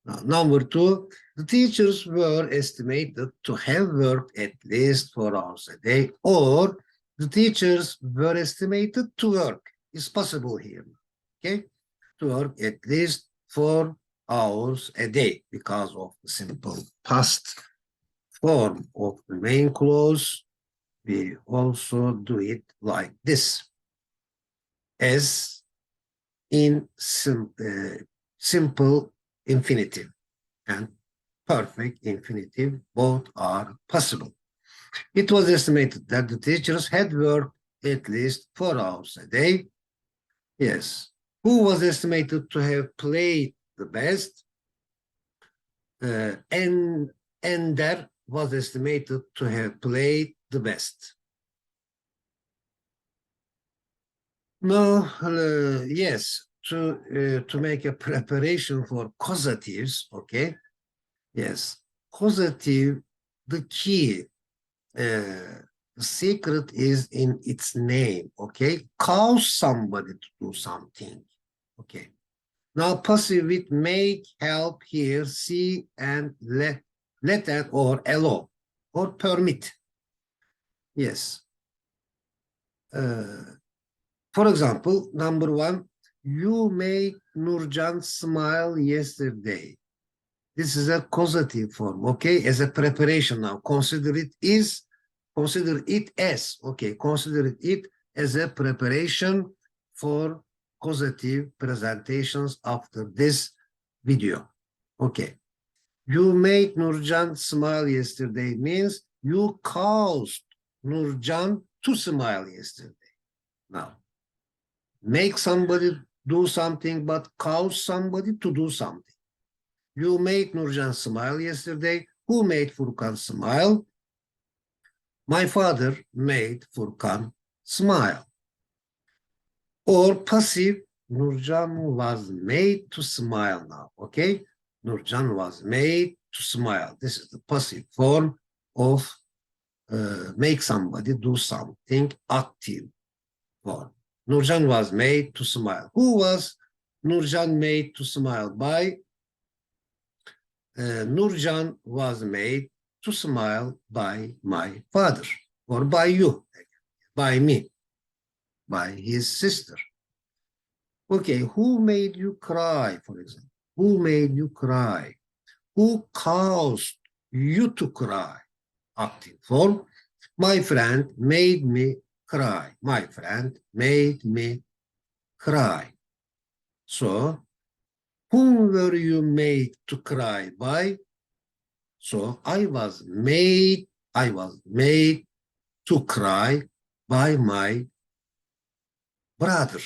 S1: Now, number 2, the teachers were estimated to have worked at least 4 hours a day, or the teachers were estimated to work. It's possible here, okay? To work at least 4 hours a day because of the simple past form of the main clause. We also do it like this, as in simple infinitive and perfect infinitive, both are possible. It was estimated that the teachers had worked at least 4 hours a day. Yes. Who was estimated to have played the best? And Ender was estimated to have played the best. No, yes, to make a preparation for causatives, okay? Yes, causative, the key, the secret is in its name, okay? Cause somebody to do something, okay? Now passive with make, help, hear, see, and let and or allow or permit. Yes. For example, number one, you made Nurjan smile yesterday. This is a causative form, okay, as a preparation now. Consider it as, okay, consider it as a preparation for causative presentations after this video. Okay. You made Nurjan smile yesterday means you caused Nurjan to smile yesterday. Now, make somebody do something, but cause somebody to do something. You made Nurjan smile yesterday. Who made Furkan smile? My father made Furkan smile. Or passive, Nurjan was made to smile now, okay? Nurjan was made to smile. This is the passive form of make somebody do something active form. Nurjan was made to smile. Who was Nurjan made to smile by? Nurjan was made to smile by my father, or by you, by me, by his sister. Okay, who made you cry, for example? Who made you cry? Who caused you to cry? Active form. My friend made me cry. My friend made me cry. So, whom were you made to cry by? So I was made to cry by my brother.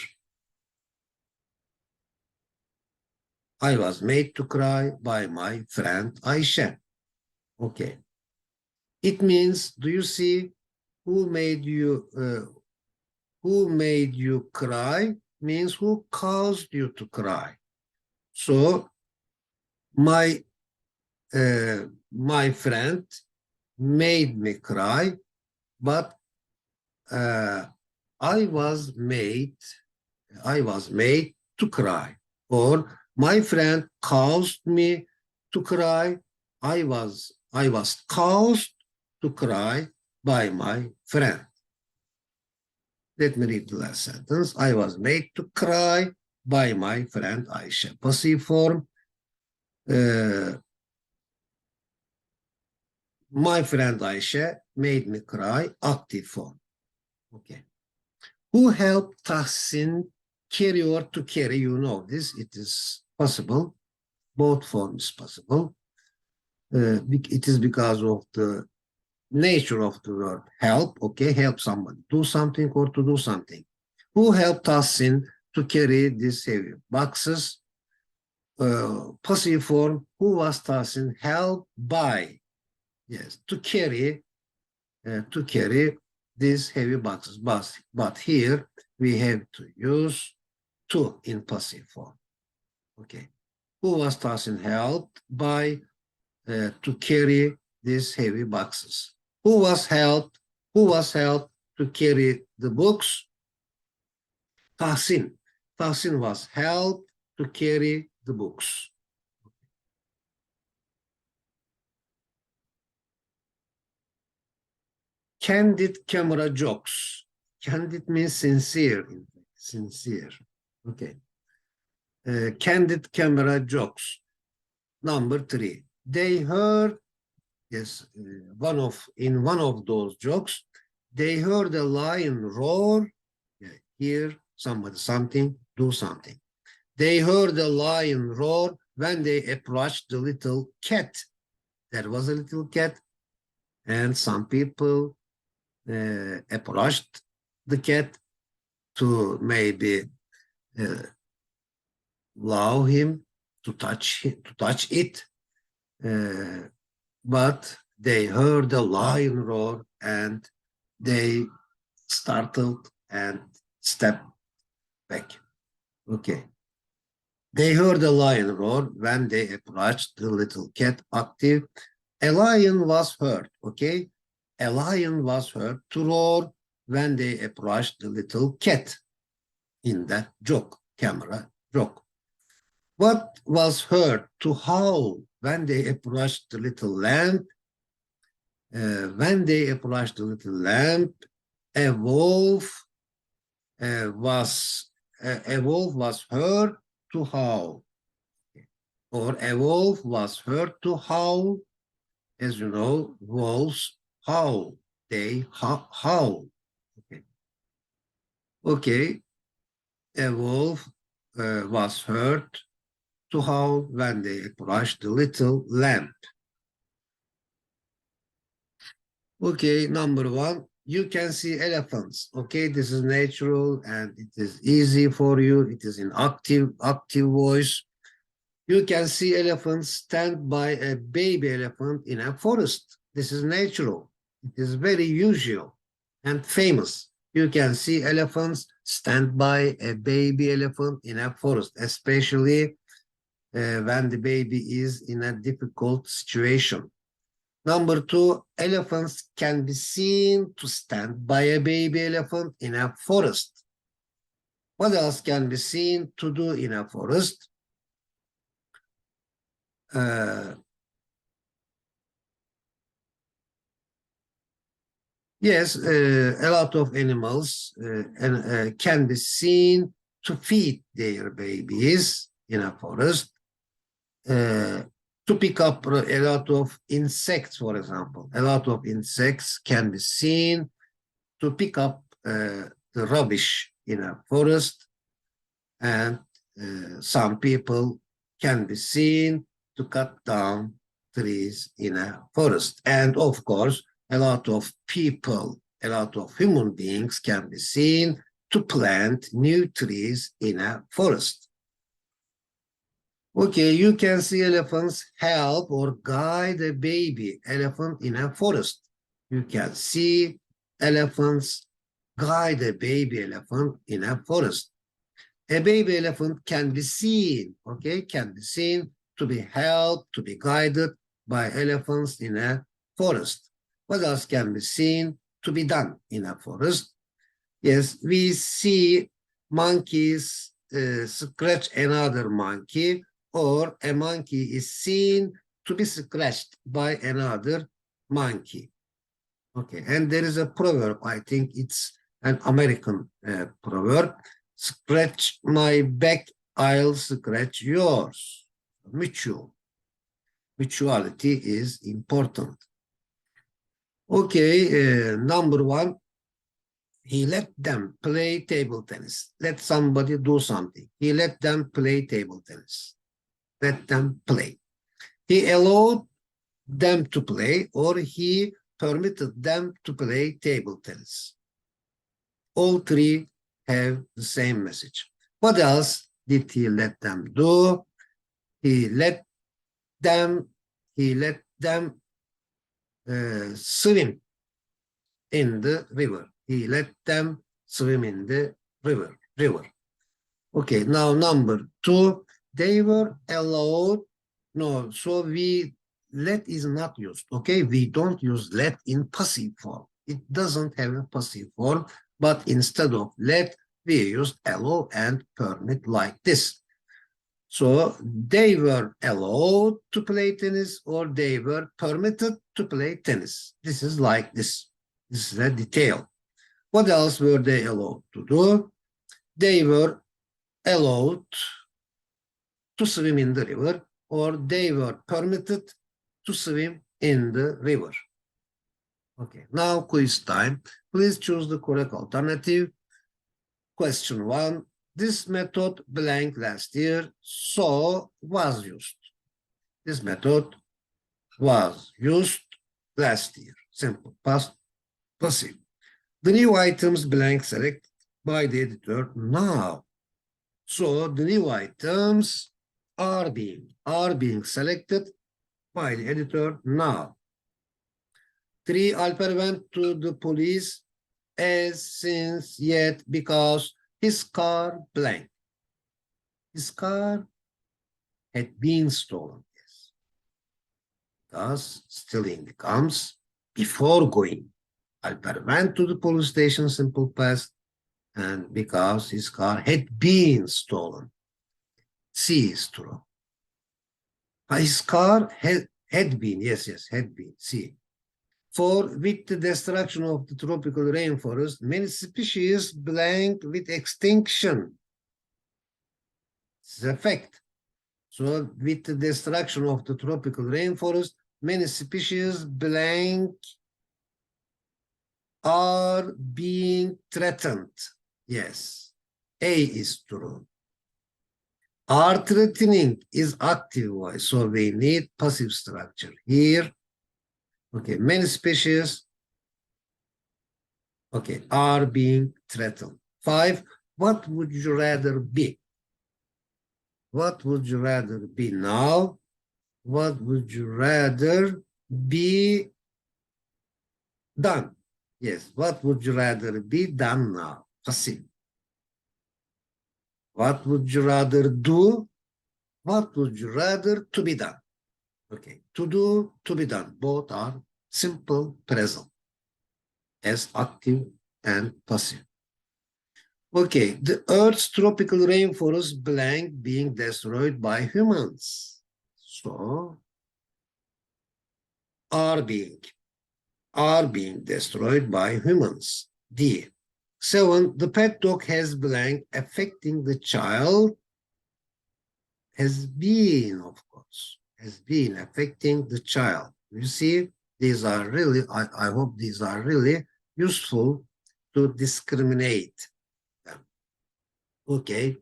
S1: I was made to cry by my friend Aisha. Okay. It means, do you see who made you cry? Means who caused you to cry. So my friend made me cry, but I was made to cry. Or my friend caused me to cry. I was caused to cry by my friend. Let me read the last sentence. I was made to cry by my friend Aisha. Passive form. My friend Aisha made me cry. Active form. Okay. Who helped Tahsin carry or to carry? You know this. It is possible. Both forms possible. It is because of the nature of the verb help. Okay, help somebody do something or to do something. Who helped Tahsin to carry these heavy boxes? Passive form. Who was Tahsin helped by? Yes, to carry these heavy boxes. But here we have to use to in passive form. Okay. Who was Tahsin helped by to carry these heavy boxes? Who was helped to carry the books? Tahsin. Tahsin was helped to carry the books. Candid camera jokes. Candid means sincere. Sincere. Okay. Candid camera jokes. Number 3. They heard, yes, in one of those jokes, they heard a lion roar. Hear somebody something, do something. They heard a lion roar when they approached the little cat. There was a little cat, and some people approached the cat to maybe allow him to touch it, but they heard a lion roar and they startled and stepped back. Okay. They heard a lion roar when they approached the little cat. Active. A lion was heard. Okay. A lion was heard to roar when they approached the little cat in that joke, camera joke. What was heard to howl when they approached the little lamp? When they approached the little lamp, a wolf was heard to howl, or a wolf was heard to howl. As you know, wolves howl. They howl. Okay. Okay. A wolf was heard to howl when they approached the little lamp. Okay, number one, you can see elephants. Okay, this is natural and it is easy for you. It is in active voice. You can see elephants stand by a baby elephant in a forest. This is natural. It is very usual and famous. You can see elephants stand by a baby elephant in a forest, especially when the baby is in a difficult situation. Number two, elephants can be seen to stand by a baby elephant in a forest. What else can be seen to do in a forest? Yes, a lot of animals can be seen to feed their babies in a forest, to pick up a lot of insects, for example. A lot of insects can be seen to pick up the rubbish in a forest, and some people can be seen to cut down trees in a forest. And of course, a lot of people, a lot of human beings can be seen to plant new trees in a forest. Okay, you can see elephants help or guide a baby elephant in a forest. You can see elephants guide a baby elephant in a forest. A baby elephant can be seen, okay, can be seen to be helped, to be guided by elephants in a forest. What else can be seen to be done in a forest? Yes, we see monkeys scratch another monkey, or a monkey is seen to be scratched by another monkey. Okay, and there is a proverb, I think it's an American proverb, scratch my back, I'll scratch yours. Mutual. Mutuality is important. Okay, number one, he let them play table tennis. Let somebody do something. He let them play table tennis. Let them play. He allowed them to play, or he permitted them to play table tennis. All three have the same message. What else did he let them do? He let them swim in the river. He let them swim in the river. Okay, now number two, they were allowed. No, so let is not used. Okay, we don't use let in passive form. It doesn't have a passive form, but instead of let, we used allow and permit like this. So they were allowed to play tennis, or they were permitted to play tennis. This is like this. This is a detail. What else were they allowed to do? They were allowed to swim in the river, or they were permitted to swim in the river. Okay, now quiz time. Please choose the correct alternative. Question one, this method blank last year, so was used. This method was used last year. Simple past passive. The new items blank select by the editor now. So the new items are being selected by the editor now. 3, Alper went to the police as since yet because his car blank. His car had been stolen. Yes. Thus, stealing comes before going. Alper went to the police station, simple past, and because his car had been stolen. C is true. His car had been, yes, had been, C. 4, with the destruction of the tropical rainforest, many species blank with extinction. It's a fact. So, with the destruction of the tropical rainforest, many species blank are being threatened. Yes, A is true. Are threatening is active voice, so we need passive structure here. Okay, many species, okay, are being threatened. 5, what would you rather be? What would you rather be now? What would you rather be done? Yes, what would you rather be done now? Passive. What would you rather do? What would you rather to be done? Okay, to do, to be done. Both are simple present as active and passive. Okay, the Earth's tropical rainforest blank being destroyed by humans. So, are being destroyed by humans. D. 7, the pet dog has blank affecting the child. Has been, of course, has been affecting the child. You see, these are really, I hope these are really useful to discriminate them. Okay.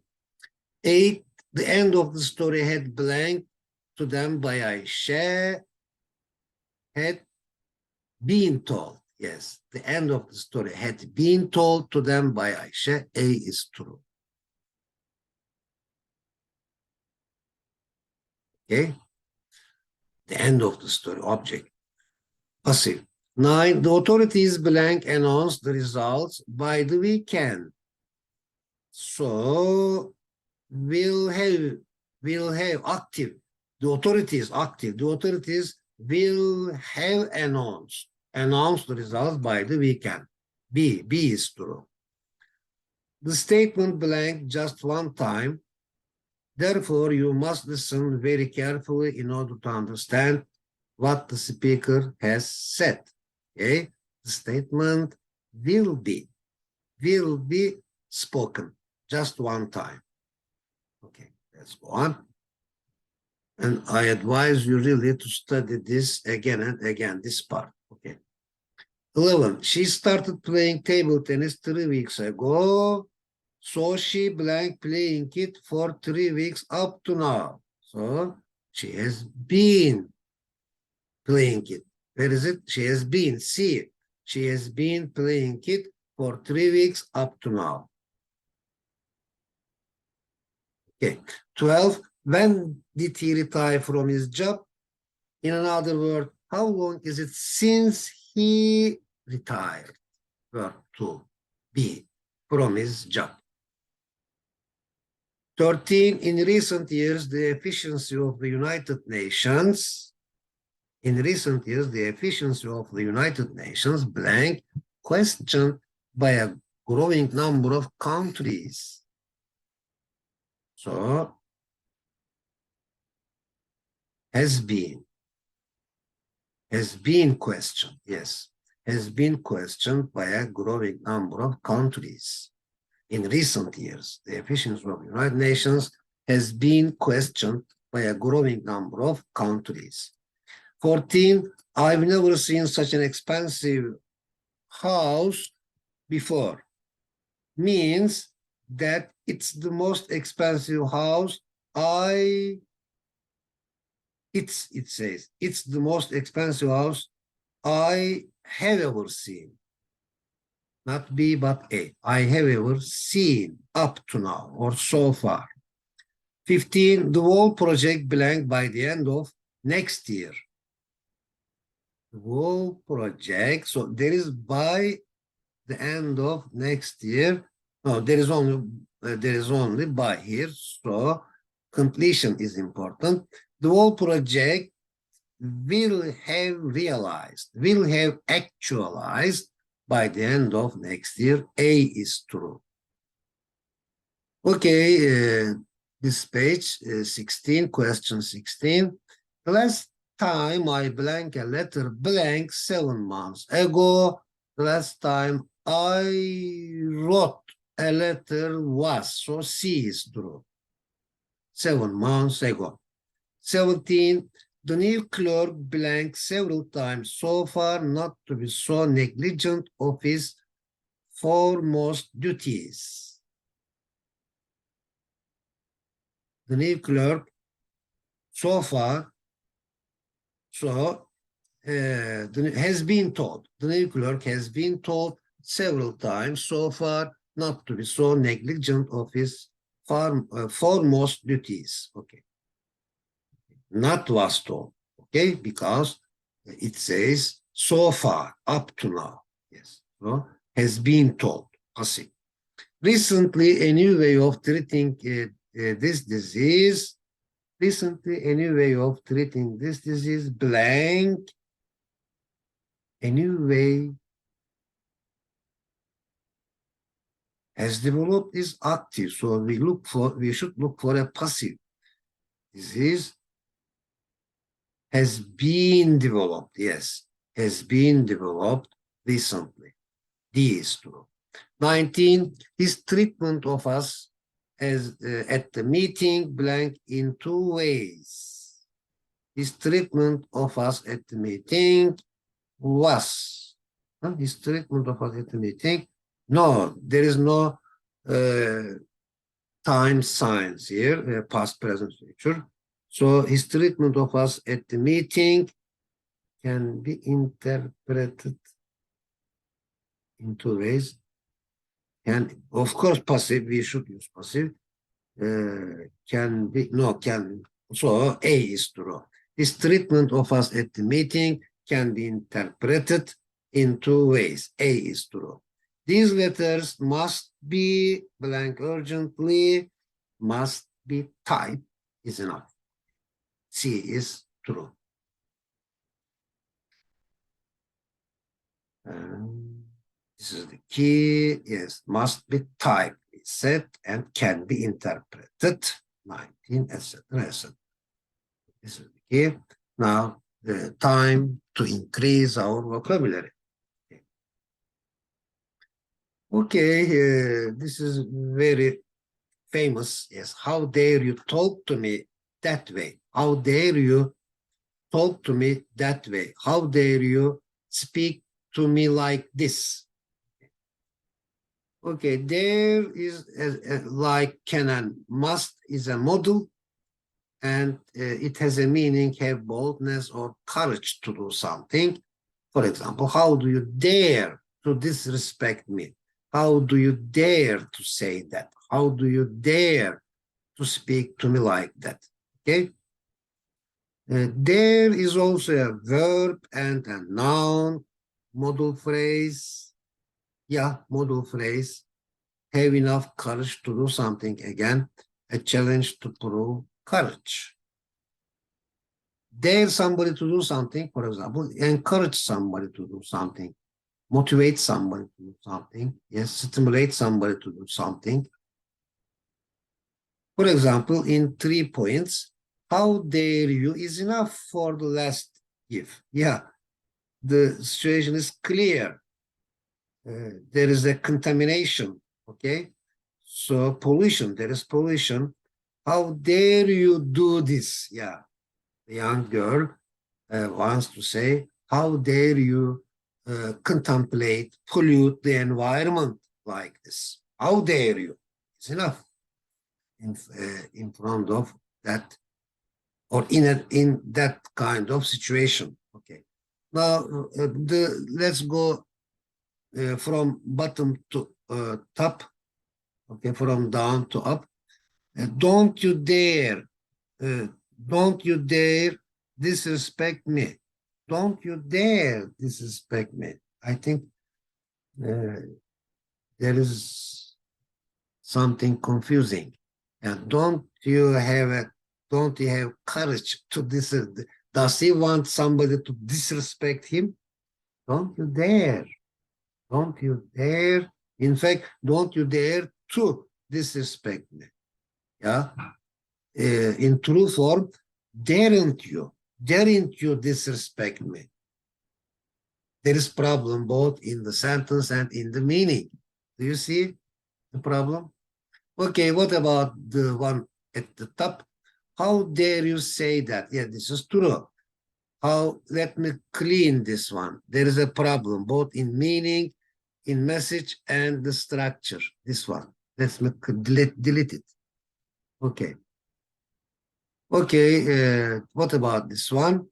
S1: 8, the end of the story had blank to them by Aisha, had been told. Yes, the end of the story had been told to them by Aisha. A is true. Okay. The end of the story, object. Passive. 9, the authorities blank announced the results by the weekend. So we'll have active. The authorities active. The authorities will have announced the results by the weekend. B is true. The statement blank just one time. Therefore, you must listen very carefully in order to understand what the speaker has said. Okay, the statement will be spoken just one time. Okay, let's go on. And I advise you really to study this again and again, this part. Okay. 11, she started playing table tennis 3 weeks ago. So she blank playing it for 3 weeks up to now. So she has been playing it. Where is it? She has been. See it. She has been playing it for 3 weeks up to now. Okay. 12. When did he retire from his job? In another word, how long is it since he retired? Verb 2. B. From his job. 13. In recent years, the efficiency of the United Nations blank questioned by a growing number of countries. So, has been questioned, yes, has been questioned by a growing number of countries. In recent years, the efficiency of the United Nations has been questioned by a growing number of countries. 14, I've never seen such an expensive house before. Means that it's the most expensive house it says, it's the most expensive house I have ever seen. Not B, but A. I have ever seen up to now or so far. 15, the whole project blank by the end of next year. The whole project, so there is by the end of next year. No, there is only by here, so completion is important. The whole project will have actualized by the end of next year. A is true. Okay, this page 16, question 16. The last time I blank a letter blank 7 months ago. The last time I wrote a letter was, so C is true. 7 months ago. 17. The new clerk blanked several times so far not to be so negligent of his foremost duties. The new clerk so far, has been told. The new clerk has been told several times so far not to be so negligent of his foremost duties. Okay. Not was told. Okay, because it says so far, up to now. Yes. So has been told. Passive. Recently, a new way of treating this disease. Recently, a new way of treating this disease, blank. A new way has developed is active. So we should look for a passive. Disease has been developed. Yes, has been developed recently. D is true. 19. His treatment of us as at the meeting blank in 2 ways. His treatment of us at the meeting was. His treatment of us at the meeting. No, there is no time signs here, past, present, future. So his treatment of us at the meeting can be interpreted in 2 ways. And of course, passive, we should use passive. Can be, no, can, so A is true. His treatment of us at the meeting can be interpreted in 2 ways. A is true. These letters must be blank urgently, must be typed is enough. C is true. This is the key. Yes, must be typed, set, and can be interpreted. 19, etc., etc. This is the key. Now, the time to increase our vocabulary. Okay, this is very famous. Yes, how dare you talk to me that way? How dare you talk to me that way? How dare you speak to me like this? Okay, there is like can and must is a model, and it has a meaning, have boldness or courage to do something. For example, how do you dare to disrespect me? How do you dare to say that? How do you dare to speak to me like that? Okay. There is also a verb and a noun, modal phrase. Yeah, modal phrase. Have enough courage to do something. Again, a challenge to prove courage. Dare somebody to do something, for example, encourage somebody to do something, motivate somebody to do something, yes, stimulate somebody to do something. For example, in 3 points, how dare you is enough for the last if. Yeah, the situation is clear. There is a contamination, okay? So pollution, there is pollution. How dare you do this? Yeah, the young girl wants to say, how dare you contemplate, pollute the environment like this? How dare you? It's enough in front of that, or in that kind of situation. Okay. Now let's go from bottom to top. Okay, from down to up. Don't you dare! Don't you dare disrespect me! Don't you dare disrespect me! I think there is something confusing. And don't you have courage to disrespect? Does he want somebody to disrespect him? Don't you dare! Don't you dare! In fact, don't you dare to disrespect me. Yeah. in true form, daren't you disrespect me? There is problem both in the sentence and in the meaning. Do you see the problem? Okay, what about the one at the top? How dare you say that? Yeah, this is true. Let me clean this one. There is a problem both in meaning, in message, and the structure. This one. Let's delete it. Okay. Okay, what about this one?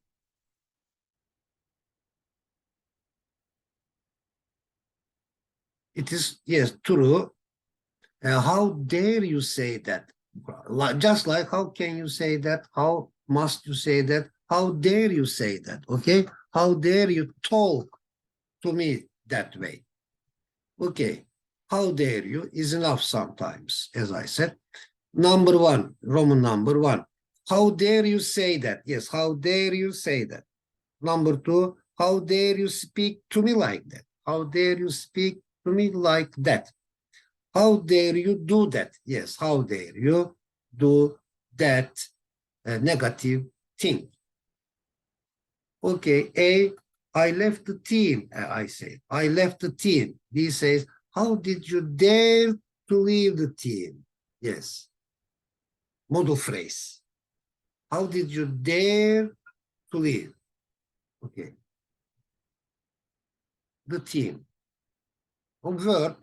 S1: It is, yes, true. How dare you say that? Just like how can you say that? How must you say that? How dare you say that? Okay? How dare you talk to me that way? Okay. How dare you is enough sometimes, as I said. Number one, Roman number one. How dare you say that? Yes, how dare you say that? Number two, how dare you speak to me like that? How dare you speak to me like that? How dare you do that? Yes, how dare you do that negative thing? Okay, A, I left the team, I say. I left the team. B says, how did you dare to leave the team? Yes, modal phrase. How did you dare to leave? Okay, the team. Verb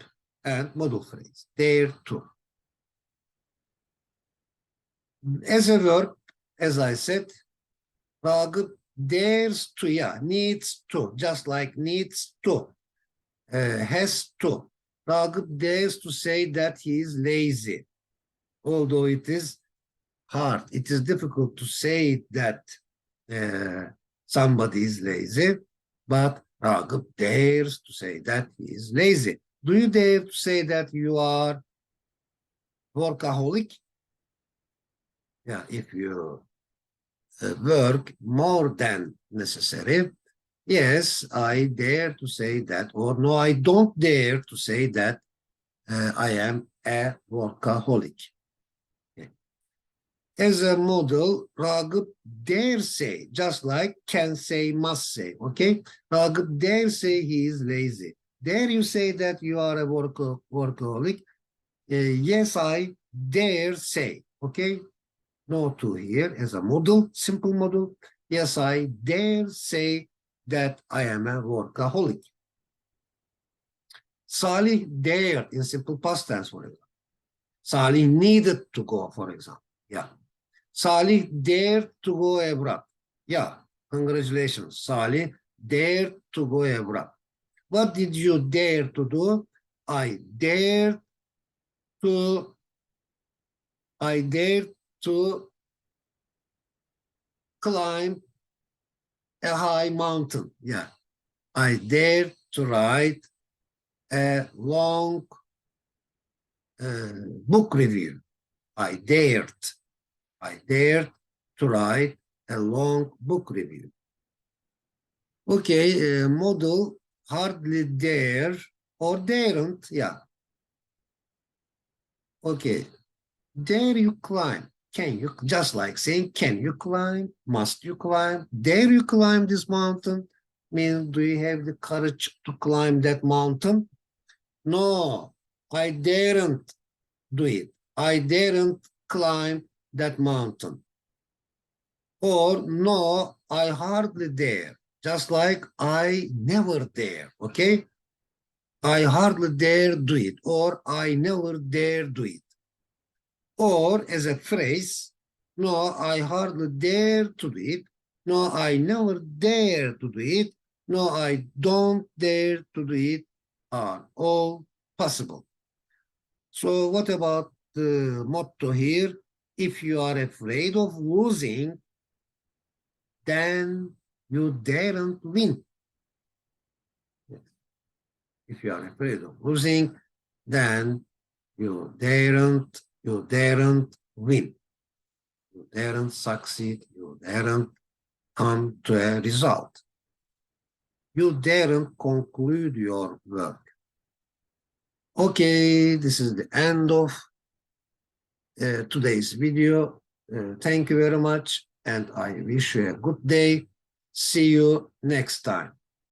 S1: and modal phrase. Dare to. As a verb, as I said, Ragıp dares to, yeah, needs to, just like needs to, has to. Ragıp dares to say that he is lazy, although it is hard. It is difficult to say that somebody is lazy, but Ragıp dares to say that he is lazy. Do you dare to say that you are workaholic? Yeah, if you work more than necessary, yes, I dare to say that, or no, I don't dare to say that I am a workaholic. Okay. As a model, Ragıp dare say, just like can say, must say, okay? Ragıp dare say he is lazy. Dare you say that you are a workaholic? Yes, I dare say, okay? No to here as a model, simple model. Yes, I dare say that I am a workaholic. Salih dared in simple past tense, for example. Salih needed to go, for example. Yeah. Salih dared to go abroad. Yeah, congratulations. Salih dared to go abroad. What did you dare to do? I dared to climb a high mountain. Yeah. I dared to write a long book review. I dared to write a long book review. Okay, model hardly dare or daren't, yeah. Okay, dare you climb? Can you, just like saying, can you climb? Must you climb? Dare you climb this mountain? Means, do you have the courage to climb that mountain? No, I daren't do it. I daren't climb that mountain. Or no, I hardly dare. Just like I never dare, okay? I hardly dare do it, or I never dare do it. Or as a phrase, no, I hardly dare to do it. No, I never dare to do it. No, I don't dare to do it are all possible. So what about the motto here? If you are afraid of losing, then you daren't win. If you are afraid of losing, then you daren't win. You daren't succeed. You daren't come to a result. You daren't conclude your work. Okay, this is the end of today's video. Thank you very much, and I wish you a good day. See you next time.